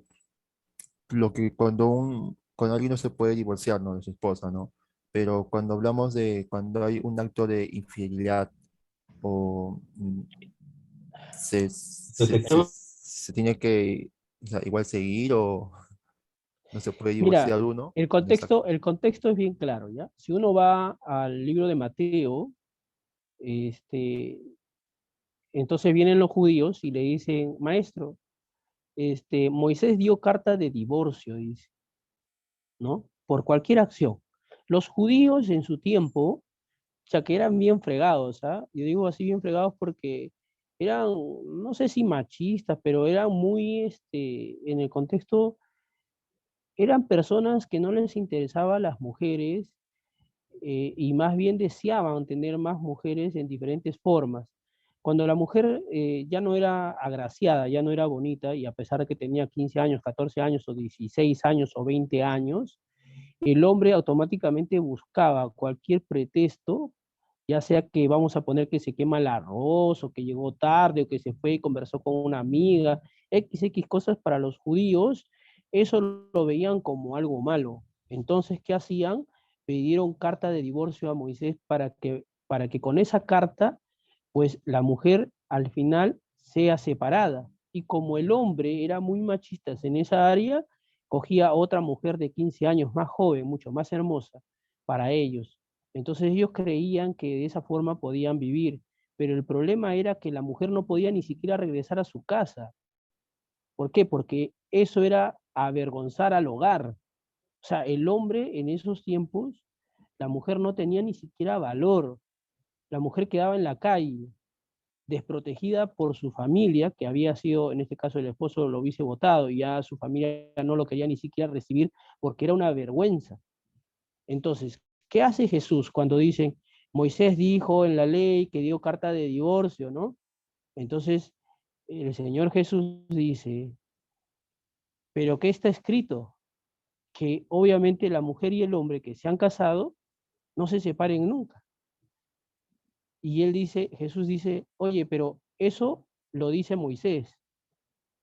lo que cuando alguien no se puede divorciar, ¿no? De su esposa, ¿no? Pero cuando hablamos de cuando hay un acto de infidelidad o se tiene que, o sea, igual seguir o no se puede Mira, divorciar uno el en esa. contexto, el contexto es bien claro, ¿ya? Si uno va al libro de Mateo, este, entonces vienen los judíos y le dicen, maestro, Moisés dio carta de divorcio, dice, ¿no? Por cualquier acción. Los judíos en su tiempo, ya que eran bien fregados, ¿ah? Yo digo así bien fregados porque eran, no sé si machistas, pero eran muy, en el contexto, eran personas que no les interesaban las mujeres, y más bien deseaban tener más mujeres en diferentes formas. Cuando la mujer ya no era agraciada, ya no era bonita, y a pesar de que tenía 15 años, 14 años, o 16 años, o 20 años, el hombre automáticamente buscaba cualquier pretexto, ya sea que vamos a poner que se quema el arroz, o que llegó tarde, o que se fue y conversó con una amiga, XX cosas para los judíos, eso lo veían como algo malo. Entonces, ¿qué hacían? Pidieron carta de divorcio a Moisés para que con esa carta, pues la mujer al final sea separada. Y como el hombre era muy machista en esa área, cogía a otra mujer de 15 años más joven, mucho más hermosa, para ellos. Entonces ellos creían que de esa forma podían vivir, pero el problema era que la mujer no podía ni siquiera regresar a su casa. ¿Por qué? Porque eso era avergonzar al hogar. O sea, el hombre en esos tiempos, la mujer no tenía ni siquiera valor. La mujer quedaba en la calle, desprotegida por su familia, que había sido, en este caso el esposo lo hubiese votado, y ya su familia no lo quería ni siquiera recibir porque era una vergüenza. Entonces, ¿qué hace Jesús cuando dicen, Moisés dijo en la ley que dio carta de divorcio, ¿no? Entonces, el Señor Jesús dice, pero ¿qué está escrito? Que obviamente la mujer y el hombre que se han casado no se separen nunca. Y él dice, Jesús dice, oye, pero eso lo dice Moisés,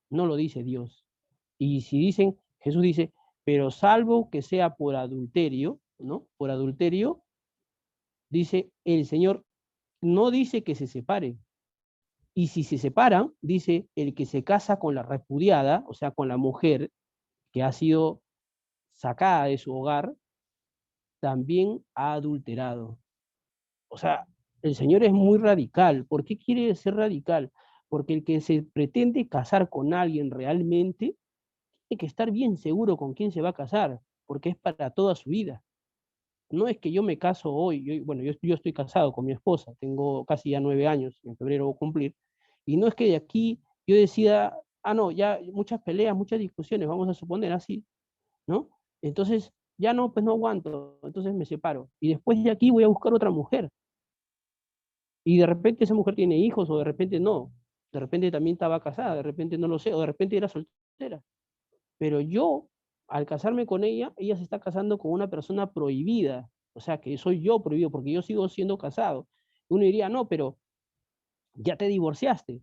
no lo dice Dios. Y si dicen, Jesús dice, pero salvo que sea por adulterio, ¿no? Por adulterio, dice, el Señor no dice que se separen. Y si se separan, dice, el que se casa con la repudiada, o sea, con la mujer que ha sido sacada de su hogar, también ha adulterado. O sea, el Señor es muy radical. ¿Por qué quiere ser radical? Porque el que se pretende casar con alguien realmente tiene que estar bien seguro con quién se va a casar, porque es para toda su vida. No es que yo me caso hoy, bueno, yo estoy casado con mi esposa, tengo casi ya 9 años, en febrero voy a cumplir, y no es que de aquí yo decida, no, ya muchas peleas, muchas discusiones, vamos a suponer así, ¿no? Entonces, Ya no, pues no aguanto, entonces me separo. Y después de aquí voy a buscar otra mujer. Y de repente esa mujer tiene hijos o de repente no. De repente también estaba casada, de repente no lo sé, o de repente era soltera. Pero yo, al casarme con ella, ella se está casando con una persona prohibida. O sea, que soy yo prohibido porque yo sigo siendo casado. Uno diría, no, pero ya te divorciaste.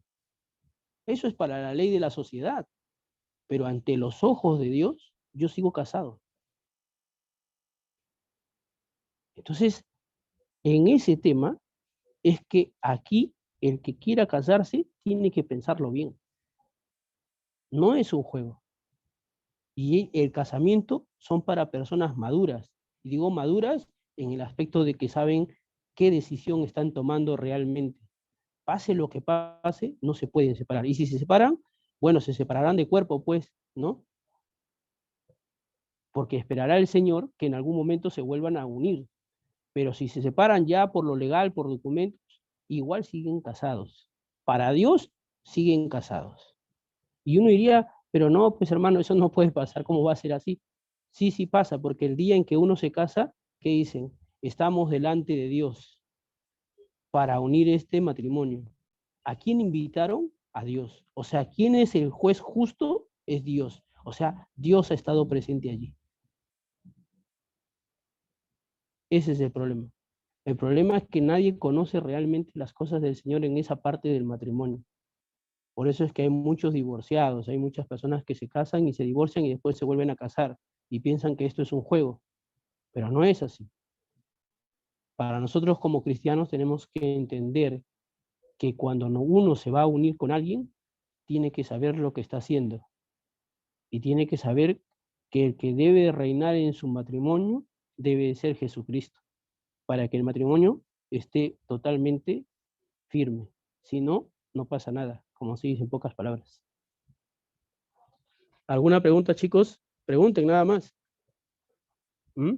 Eso es para la ley de la sociedad. Pero ante los ojos de Dios, yo sigo casado. Entonces, en ese tema es que aquí el que quiera casarse tiene que pensarlo bien. No es un juego. Y el casamiento son para personas maduras. Y digo maduras en el aspecto de que saben qué decisión están tomando realmente. Pase lo que pase, no se pueden separar. Y si se separan, bueno, se separarán de cuerpo, pues, ¿no? Porque esperará el Señor que en algún momento se vuelvan a unir. Pero si se separan ya por lo legal, por documentos, igual siguen casados. Para Dios, siguen casados. Y uno diría, pero no, pues hermano, eso no puede pasar, ¿cómo va a ser así? Sí, sí pasa, porque el día en que uno se casa, ¿qué dicen? Estamos delante de Dios para unir este matrimonio. ¿A quién invitaron? A Dios. O sea, ¿quién es el juez justo? Es Dios. O sea, Dios ha estado presente allí. Ese es el problema. El problema es que nadie conoce realmente las cosas del Señor en esa parte del matrimonio. Por eso es que hay muchos divorciados, hay muchas personas que se casan y se divorcian y después se vuelven a casar y piensan que esto es un juego, pero no es así. Para nosotros como cristianos tenemos que entender que cuando uno se va a unir con alguien, tiene que saber lo que está haciendo y tiene que saber que el que debe reinar en su matrimonio debe ser Jesucristo, para que el matrimonio esté totalmente firme. Si no, no pasa nada, como se dice en pocas palabras. ¿Alguna pregunta, chicos? Pregunten nada más. ¿Mm?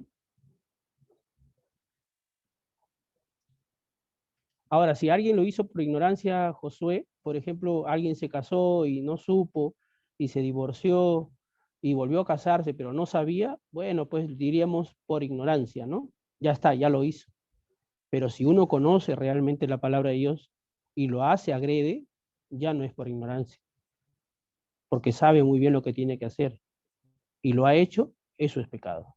Ahora, si alguien lo hizo por ignorancia, Josué, por ejemplo, alguien se casó y no supo y se divorció y volvió a casarse, pero no sabía, bueno, pues diríamos por ignorancia, ¿no? Ya está, ya lo hizo. Pero si uno conoce realmente la palabra de Dios y lo hace, agrede, ya no es por ignorancia, porque sabe muy bien lo que tiene que hacer y lo ha hecho, eso es pecado.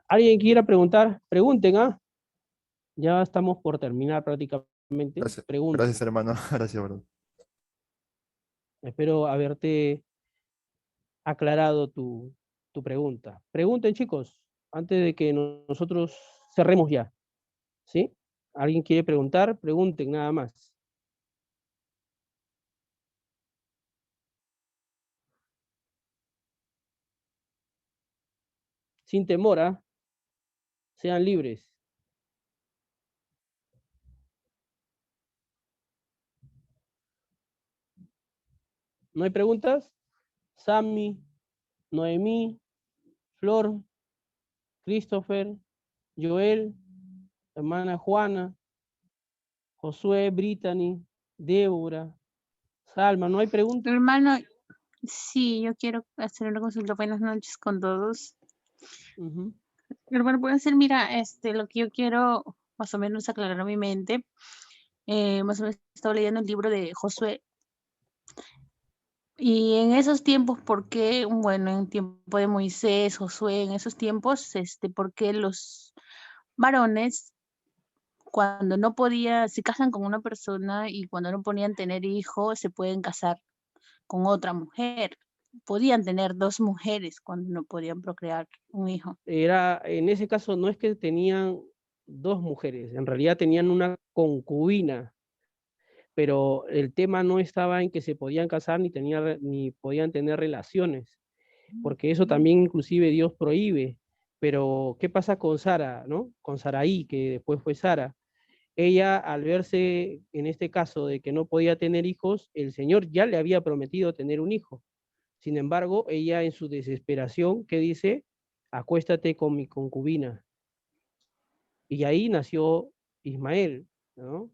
¿Alguien quiera preguntar? Pregunten, ¿ah? Ya estamos por terminar prácticamente. Gracias, gracias Pregunten. hermano, gracias, bro. Espero haberte aclarado tu pregunta. Pregunten, chicos, antes de que nosotros cerremos ya. ¿Sí? ¿Alguien quiere preguntar? Pregunten nada más. Sin temor, ¿ah? Sean libres. ¿No hay preguntas? Sammy, Noemí, Flor, Christopher, Joel, hermana Juana, Josué, Brittany, Débora, Salma, ¿no hay preguntas? Hermano, sí, yo quiero hacer una consulta. Buenas noches con todos. Ujú. Hermano, puede ser, mira, lo que yo quiero más o menos aclarar a mi mente. Más o menos estaba leyendo el libro de Josué. Y en esos tiempos, ¿por qué? Bueno, en tiempo de Moisés, Josué, en esos tiempos, ¿por qué los varones, cuando no podían, se casan con una persona y cuando no podían tener hijos, se pueden casar con otra mujer? Podían tener dos mujeres cuando no podían procrear un hijo. Era, en ese caso no es que tenían dos mujeres, en realidad tenían una concubina, pero el tema no estaba en que se podían casar ni podían tener relaciones, porque eso también inclusive Dios prohíbe. Pero, ¿qué pasa con Sara, no? Con Saraí, que después fue Sara. Ella, al verse en este caso de que no podía tener hijos, el Señor ya le había prometido tener un hijo. Sin embargo, ella en su desesperación, ¿qué dice? Acuéstate con mi concubina. Y ahí nació Ismael, ¿no?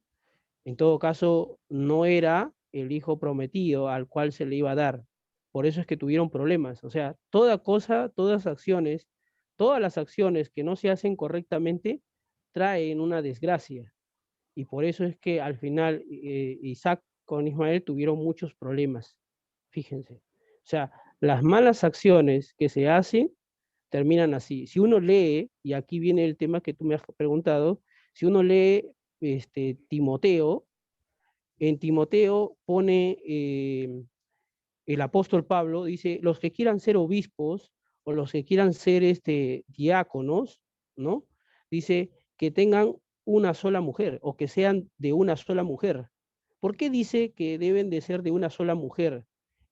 En todo caso, no era el hijo prometido al cual se le iba a dar, Por eso es que tuvieron problemas. O sea, toda cosa, todas acciones, todas las acciones que no se hacen correctamente traen una desgracia. Y por eso es que al final Isaac con Ismael tuvieron muchos problemas. Fíjense. O sea, las malas acciones que se hacen terminan así. Si uno lee, y aquí viene el tema que tú me has preguntado, si uno lee Timoteo, en Timoteo pone el apóstol Pablo, dice, los que quieran ser obispos o los que quieran ser diáconos, ¿no? Dice que tengan una sola mujer o que sean de una sola mujer. ¿Por qué dice que deben de ser de una sola mujer?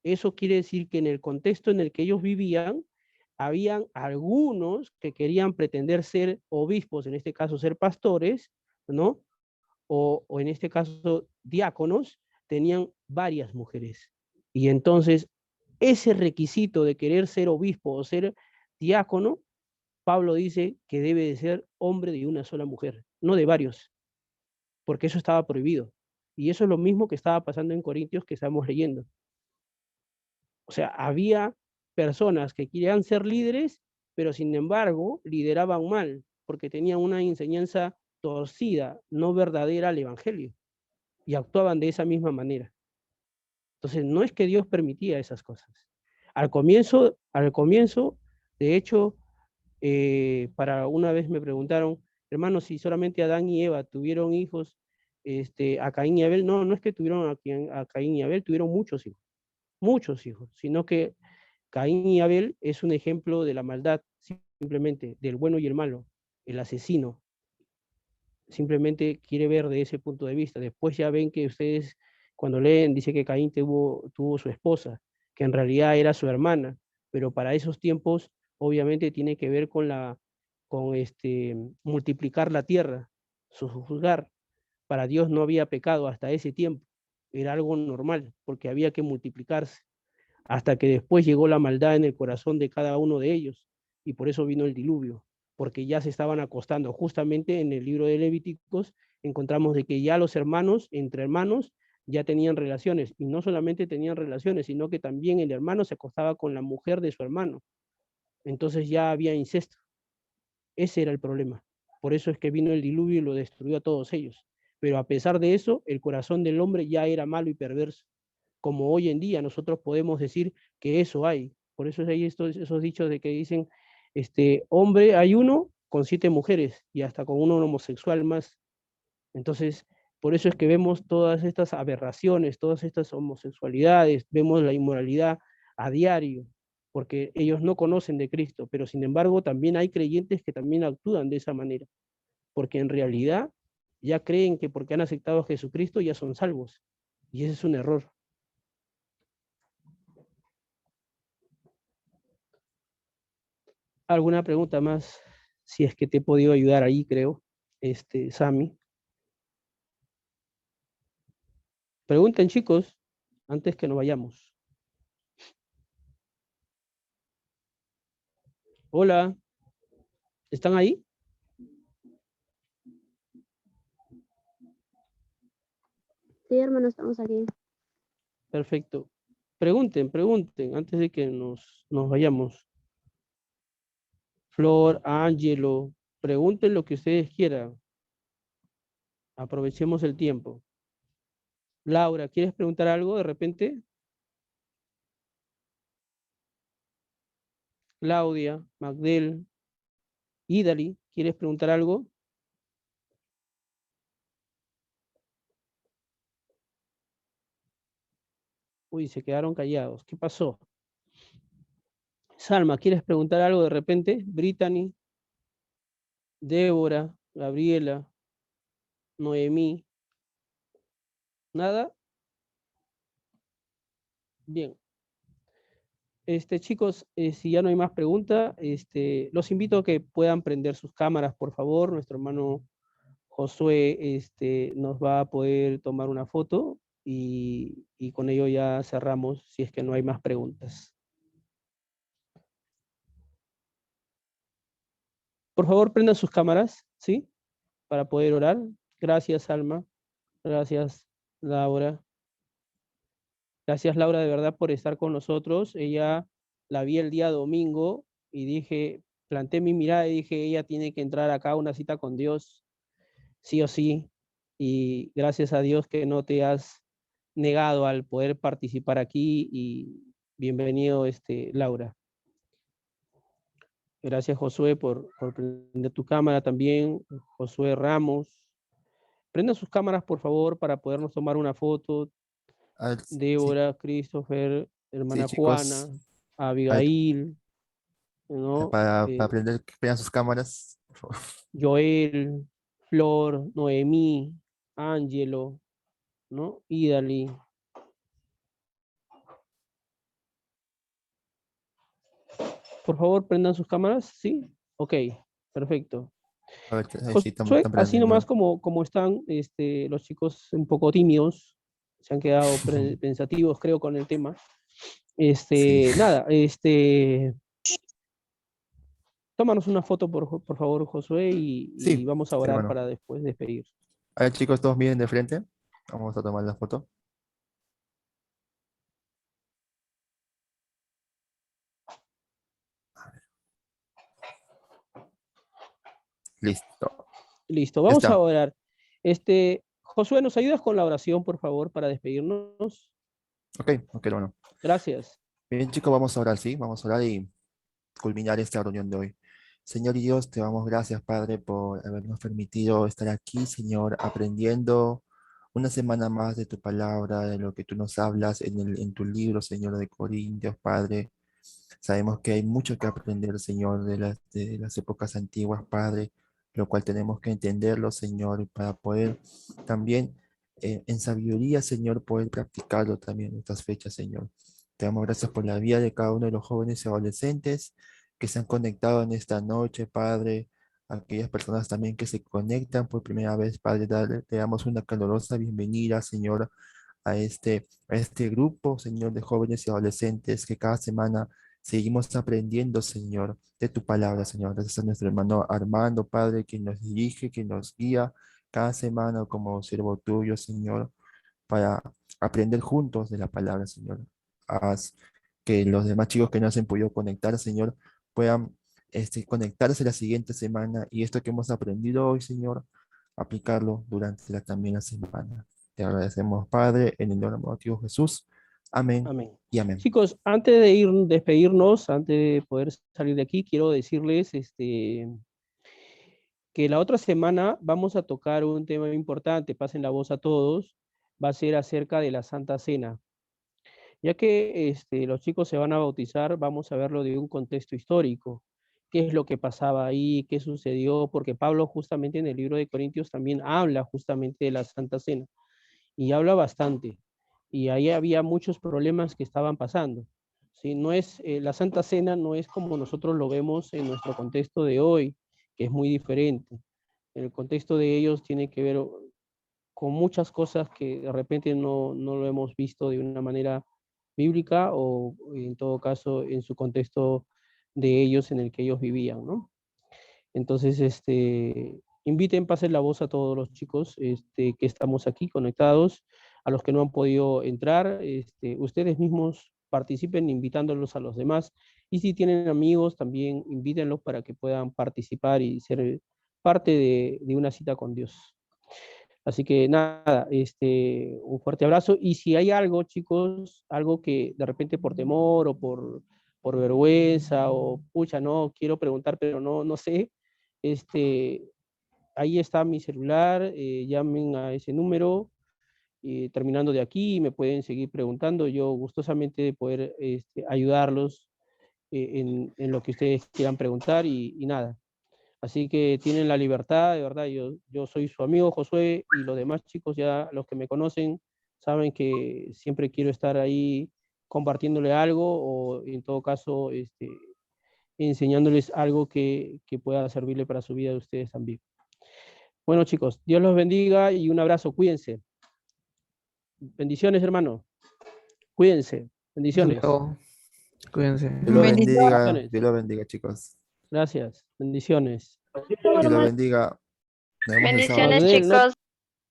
Eso quiere decir que en el contexto en el que ellos vivían, habían algunos que querían pretender ser obispos, en este caso ser pastores, ¿no? O en este caso diáconos, tenían varias mujeres. Y entonces ese requisito de querer ser obispo o ser diácono, Pablo dice que debe de ser hombre de una sola mujer, no de varios, porque eso estaba prohibido. Y eso es lo mismo que estaba pasando en Corintios que estamos leyendo. O sea, había personas que querían ser líderes, pero sin embargo lideraban mal, porque tenían una enseñanza torcida, no verdadera al Evangelio, y actuaban de esa misma manera. Entonces, no es que Dios permitía esas cosas. Al comienzo, de hecho, para una vez me preguntaron, hermano, si solamente Adán y Eva tuvieron hijos, a Caín y Abel, no, no es que tuvieron a Caín y Abel, tuvieron muchos hijos, sino que Caín y Abel es un ejemplo de la maldad, simplemente, del bueno y el malo, el asesino. Simplemente quiere ver de ese punto de vista. Después ya ven que ustedes, cuando leen, dice que Caín tuvo su esposa, que en realidad era su hermana, pero para esos tiempos, obviamente, tiene que ver con multiplicar la tierra, sojuzgar. Para Dios no había pecado hasta ese tiempo, era algo normal, porque había que multiplicarse hasta que después llegó la maldad en el corazón de cada uno de ellos, y por eso vino el diluvio, porque ya se estaban acostando. Justamente en el libro de Levíticos encontramos de que ya los hermanos, entre hermanos, ya tenían relaciones, y no solamente tenían relaciones, sino que también el hermano se acostaba con la mujer de su hermano. Entonces ya había incesto. Ese era el problema. Por eso es que vino el diluvio y lo destruyó a todos ellos. Pero a pesar de eso, el corazón del hombre ya era malo y perverso, como hoy en día nosotros podemos decir que eso hay. Por eso hay esos dichos de que dicen, hombre hay uno con 7 mujeres y hasta con uno homosexual más. Entonces, por eso es que vemos todas estas aberraciones, todas estas homosexualidades, vemos la inmoralidad a diario, porque ellos no conocen de Cristo, pero sin embargo también hay creyentes que también actúan de esa manera, porque en realidad ya creen que porque han aceptado a Jesucristo ya son salvos, y ese es un error. ¿Alguna pregunta más? Si es que te he podido ayudar ahí, creo, Sami. Pregunten, chicos, antes que nos vayamos. Hola, ¿están ahí? Sí, hermano, estamos aquí. Perfecto. Pregunten, antes de que nos vayamos. Flor, Ángelo, pregunten lo que ustedes quieran. Aprovechemos el tiempo. Laura, ¿quieres preguntar algo de repente? Claudia, Magdel, Idali, ¿quieres preguntar algo? Uy, se quedaron callados. ¿Qué pasó? Salma, ¿quieres preguntar algo de repente? Brittany, Débora, Gabriela, Noemí. ¿Nada? Bien. Chicos, si ya no hay más preguntas, los invito a que puedan prender sus cámaras, por favor. Nuestro hermano Josué nos va a poder tomar una foto y con ello ya cerramos si es que no hay más preguntas. Por favor, prendan sus cámaras, ¿sí? Para poder orar. Gracias, Alma. Gracias, Laura. Gracias, Laura, de verdad, por estar con nosotros. Ella la vi el día domingo y dije, planté mi mirada y dije, ella tiene que entrar acá a una cita con Dios, sí o sí. Y gracias a Dios que no te has negado al poder participar aquí y bienvenido, Laura. Gracias, Josué, por prender tu cámara también. Josué Ramos. Prendan sus cámaras, por favor, para podernos tomar una foto. A ver, sí, Débora, Christopher, sí, hermana chicos, Juana, a ver, Abigail, ¿no? para aprender que vean sus cámaras, por favor. Joel, Flor, Noemí, Ángelo, ¿no? Idali. Por favor, prendan sus cámaras, ¿sí? Ok, perfecto. A ver, ahí sí, Josué, están así aprendiendo. nomás como están los chicos un poco tímidos, se han quedado pensativos, creo, con el tema. Sí, Nada, tómanos una foto, por favor, Josué, y sí, vamos a orar hermano. para después despedir. A ver, chicos, todos miren de frente. Vamos a tomar la foto. Listo. Listo, Ya vamos a está. orar. Josué, ¿nos ayudas con la oración, por favor, para despedirnos? Ok, ok, hermano. Gracias. Bien, chicos, vamos a orar, ¿sí? Vamos a orar y culminar esta reunión de hoy. Señor y Dios, te damos gracias, Padre, por habernos permitido estar aquí, Señor, aprendiendo una semana más de tu palabra, de lo que tú nos hablas en tu libro, Señor, de Corintios, Padre. Sabemos que hay mucho que aprender, Señor, de las épocas antiguas, Padre, lo cual tenemos que entenderlo, Señor, para poder también, en sabiduría, Señor, poder practicarlo también en estas fechas, Señor. Te damos gracias por la vida de cada uno de los jóvenes y adolescentes que se han conectado en esta noche, Padre. Aquellas personas también que se conectan por primera vez, Padre, te damos una calorosa bienvenida, Señor, a este grupo, Señor, de jóvenes y adolescentes que cada semana seguimos aprendiendo, Señor, de tu palabra, Señor. Gracias a nuestro hermano Armando, Padre, quien nos dirige, quien nos guía cada semana como siervo tuyo, Señor, para aprender juntos de la palabra, Señor. Haz que los demás chicos que no se han podido conectar, Señor, puedan conectarse la siguiente semana y esto que hemos aprendido hoy, Señor, aplicarlo durante también la semana. Te agradecemos, Padre, en el nombre de nuestro Jesús. Amén Amén. y amén. Chicos, antes de despedirnos, antes de poder salir de aquí, quiero decirles que la otra semana vamos a tocar un tema importante, pasen la voz a todos, va a ser acerca de la Santa Cena. Ya que los chicos se van a bautizar, vamos a verlo de un contexto histórico. ¿Qué es lo que pasaba ahí? ¿Qué sucedió? Porque Pablo justamente en el libro de Corintios también habla justamente de la Santa Cena y habla bastante. Y ahí había muchos problemas que estaban pasando. ¿Sí? No es, la Santa Cena no es como nosotros lo vemos en nuestro contexto de hoy, que es muy diferente. En el contexto de ellos tiene que ver con muchas cosas que de repente no lo hemos visto de una manera bíblica o en todo caso en su contexto de ellos en el que ellos vivían, ¿no? Entonces, inviten, pasen la voz a todos los chicos que estamos aquí conectados, a los que no han podido entrar, ustedes mismos participen invitándolos a los demás y si tienen amigos también invítenlos para que puedan participar y ser parte de una cita con Dios. Así que nada, un fuerte abrazo. Y si hay algo, chicos, algo que de repente por temor o por vergüenza o pucha, no, quiero preguntar, pero no sé, este, ahí está mi celular, llamen a ese número, terminando de aquí, me pueden seguir preguntando. Yo gustosamente de poder ayudarlos en lo que ustedes quieran preguntar y nada. Así que tienen la libertad, de verdad, yo soy su amigo Josué y los demás chicos ya, los que me conocen, saben que siempre quiero estar ahí compartiéndole algo o en todo caso enseñándoles algo que pueda servirle para su vida de ustedes también. Bueno chicos, Dios los bendiga y un abrazo, cuídense. Bendiciones hermano, cuídense, Hasta bendiciones. luego. Cuídense. Dios Bendiciones. lo bendiga, chicos. Gracias, bendiciones. Dios lo bendiga. Nos vemos el sábado. Bendiciones, Magdel, chicos.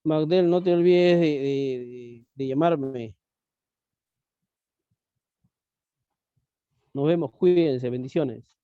Magdel, no te olvides de llamarme. Nos vemos, cuídense, bendiciones.